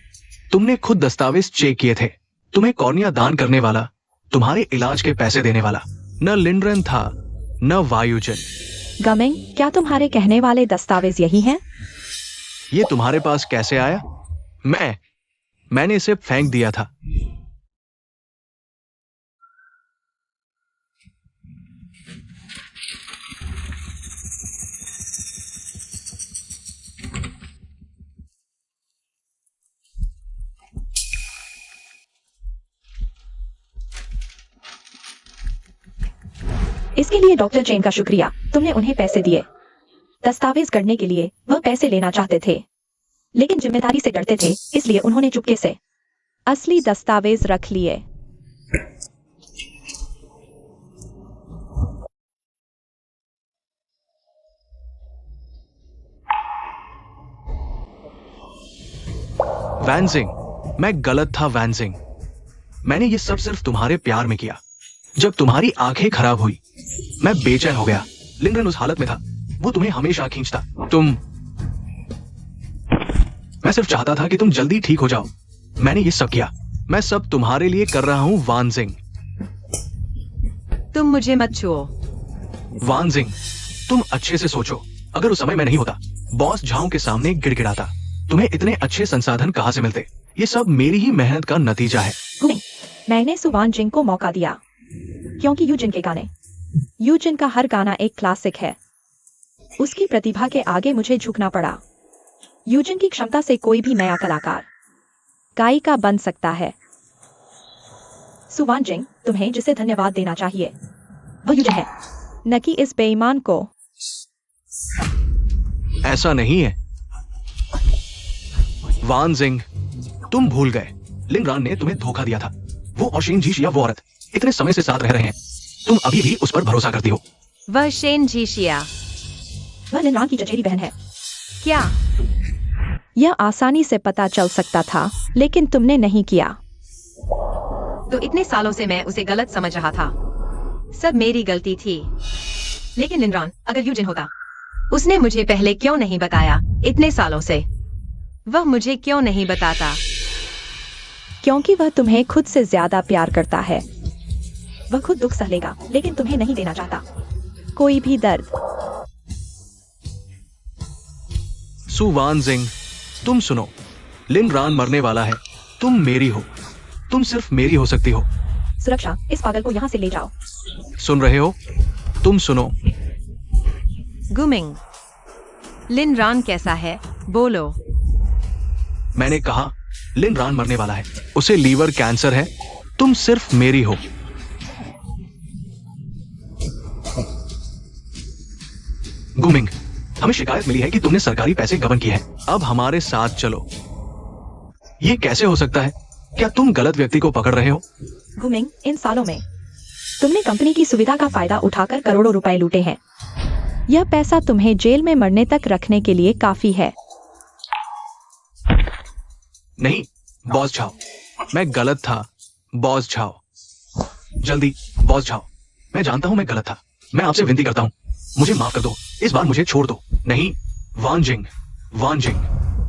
तुमने खुद दस्तावेज चेक किए थे। तुम्हें कॉर्निया दान करने वाला, तुम्हारे इलाज के पैसे देने वाला न लिनरन था न वायुजन। गमिंग, क्या तुम्हारे कहने वाले दस्तावेज यही हैं? ये तुम्हारे पास कैसे आया? मैंने इसे फेंक दिया था। इसके लिए डॉक्टर चेन का शुक्रिया। तुमने उन्हें पैसे दिए दस्तावेज करने के लिए। वह पैसे लेना चाहते थे, लेकिन जिम्मेदारी से डरते थे, इसलिए उन्होंने चुपके से असली दस्तावेज रख लिए। वैन जिंग, मैं गलत था वैन जिंग। मैंने ये सब सिर्फ तुम्हारे प्यार में किया। जब तुम्हारी आंखें खराब हुई, मैं बेचैन हो गया। लिनरन उस हालत में था, वो तुम्हें हमेशा खींचता। मैं सिर्फ चाहता था कि तुम जल्दी ठीक हो जाओ। मैंने ये सब किया। मैं सब तुम्हारे लिए कर रहा हूं वान जिंग। तुम मुझे मत छुओ। वान जिंग, तुम अच्छे से सोचो। अगर उस समय मैं नहीं होता, बॉस झाओ के सामने गिड़गिड़ाता, तुम्हें इतने अच्छे संसाधन कहां से मिलते? ये सब मेरी ही मेहनत का नतीजा है। मैंने सुवान जिंग को मौका दिया, क्योंकि यूजिन के गाने, यूजिन का हर गाना एक क्लासिक है। उसकी प्रतिभा के आगे मुझे झुकना पड़ा। यूजिन की क्षमता से कोई भी नया कलाकार गायिका बन सकता है। सुवान जिंग, तुम्हें जिसे धन्यवाद देना चाहिए वह यूजिन है, न कि इस बेईमान को। ऐसा नहीं है। वान जिंग, तुम भूल गए, लिन रान ने तुम्हें धोखा दिया था। वो और शेन जीशिया वो औरत इतने समय से साथ रह रहे हैं, तुम अभी भी उस पर भरोसा करती हो। वह शेन जीशिया वह लिनरान की चचेरी बहन है। क्या? यह आसानी से पता चल सकता था, लेकिन तुमने नहीं किया। तो इतने सालों से मैं उसे गलत समझ रहा था। सब मेरी गलती थी। लेकिन लिनरान अगर यूजिन होता, उसने मुझे पहले क्यों नहीं बताया? इतने सालों से वह मुझे क्यों नहीं बताता? क्योंकि वह तुम्हें खुद से ज्यादा प्यार करता है। वह खुद दुख सह लेगा, लेकिन तुम्हें नहीं देना चाहता कोई भी दर्द। सु वान जिंग, तुम सुनो, लिन रान मरने वाला है। तुम मेरी हो, तुम सिर्फ मेरी हो सकती हो। सुरक्षा, इस पागल को यहाँ से ले जाओ। सुन रहे हो? तुम सुनो। गुमिंग, लिन रान कैसा है? बोलो। मैंने कहा लिन रान मरने वाला है, उसे लीवर कैंसर है। तुम सिर्फ मेरी हो। गुमिंग, हमें शिकायत मिली है कि तुमने सरकारी पैसे गबन किए हैं। अब हमारे साथ चलो। ये कैसे हो सकता है? क्या तुम गलत व्यक्ति को पकड़ रहे हो? गुमिंग, इन सालों में तुमने कंपनी की सुविधा का फायदा उठाकर करोड़ों रुपए लूटे हैं। यह पैसा तुम्हें जेल में मरने तक रखने के लिए काफी है। नहीं, बॉस झाओ, मैं गलत था। बॉस झाओ, जल्दी बॉस झाओ, मैं जानता हूं मैं गलत था। मैं आपसे विनती करता हूं, मुझे माफ कर दो। इस बार मुझे छोड़ दो। नहीं, वान जिंग,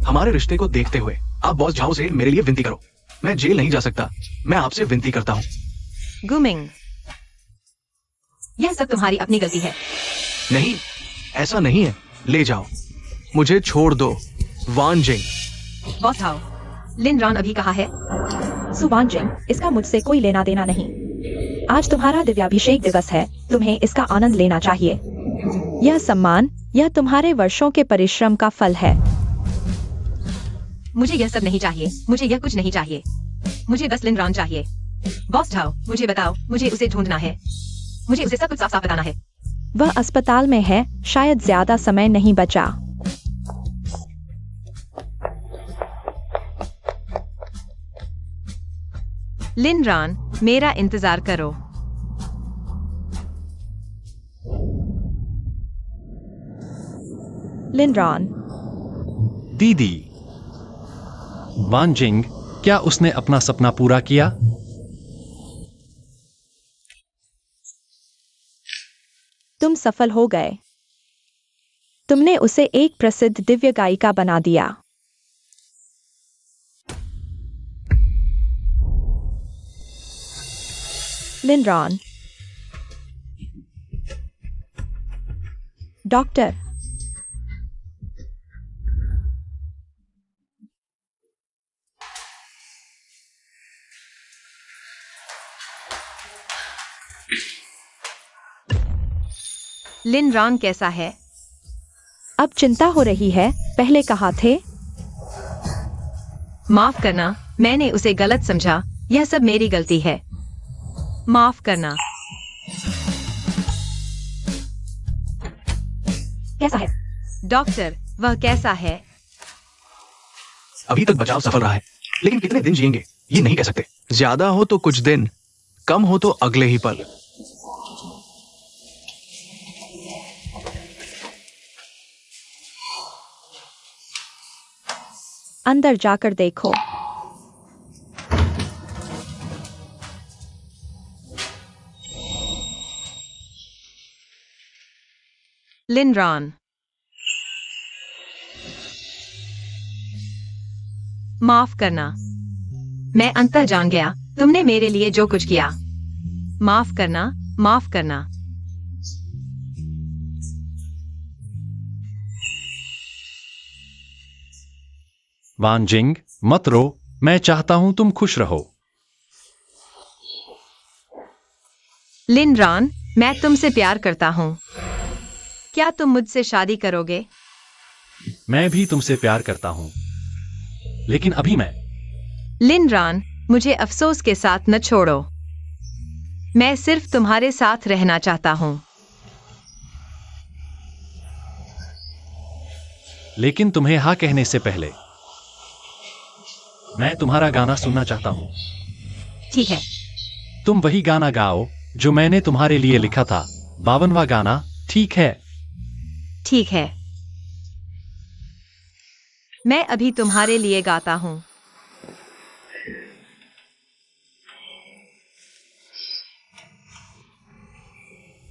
हमारे रिश्ते को देखते हुए आप बॉस झाओ से मेरे लिए विनती करो। मैं जेल नहीं जा सकता, मैं आपसे विनती करता हूं। गुमिंग, यह सब तुम्हारी अपनी गलती है। नहीं, ऐसा नहीं है। ले जाओ, मुझे छोड़ दो। वान जिंग। बॉस हाओ, लिन रान अभी कहाँ है? सुवान जिंग, इसका मुझसे कोई लेना देना नहीं। आज तुम्हारा दिव्याभिषेक दिवस है, तुम्हें इसका आनंद लेना चाहिए। यह सम्मान, यह तुम्हारे वर्षों के परिश्रम का फल है। मुझे यह सब नहीं चाहिए, मुझे यह कुछ नहीं चाहिए। मुझे बस लिन रान चाहिए। बॉस झाओ, मुझे बताओ, मुझे उसे ढूंढना है। मुझे उसे सब कुछ साफ साफ बताना है। वह अस्पताल में है, शायद ज्यादा समय नहीं बचा। लिन रान, मेरा इंतजार करो। लिन रान, दीदी, वान जिंग, क्या उसने अपना सपना पूरा किया? तुम सफल हो गए। तुमने उसे एक प्रसिद्ध दिव्य गायिका बना दिया। लिन रान, डॉक्टर, लिन रान कैसा है? अब चिंता हो रही है, पहले कहा थे। माफ करना, मैंने उसे गलत समझा। यह सब मेरी गलती है। माफ करना। कैसा है? डॉक्टर, वह कैसा है? अभी तक बचाव सफल रहा है, लेकिन कितने दिन जिएंगे ये नहीं कह सकते। ज्यादा हो तो कुछ दिन, कम हो तो अगले ही पल। अंदर जाकर देखो। लिन रान, माफ करना। मैं अंततः जान गया तुमने मेरे लिए जो कुछ किया। माफ करना, माफ करना। वान जिंग, मत रो, मैं चाहता हूं तुम खुश रहो। लिन रान, मैं तुमसे प्यार करता हूं। क्या तुम मुझसे शादी करोगे? मैं भी तुमसे प्यार करता हूं, लेकिन अभी मैं। लिन रान, मुझे अफसोस के साथ न छोड़ो। मैं सिर्फ तुम्हारे साथ रहना चाहता हूं। लेकिन तुम्हें हाँ कहने से पहले मैं तुम्हारा गाना सुनना चाहता हूँ। ठीक है। तुम वही गाना गाओ जो मैंने तुम्हारे लिए लिखा था, 52वां गाना, ठीक है? ठीक है। मैं अभी तुम्हारे लिए गाता हूँ।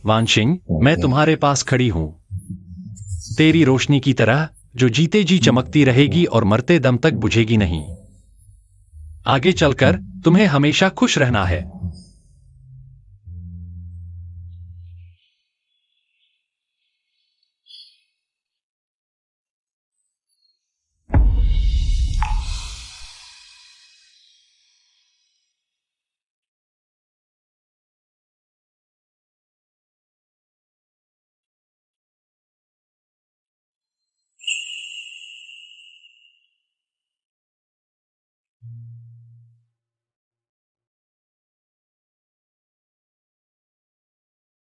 वानशिंग, मैं तुम्हारे पास खड़ी हूं, तेरी रोशनी की तरह जो जीते जी चमकती रहेगी और मरते दम तक बुझेगी नहीं। आगे चलकर तुम्हें हमेशा खुश रहना है।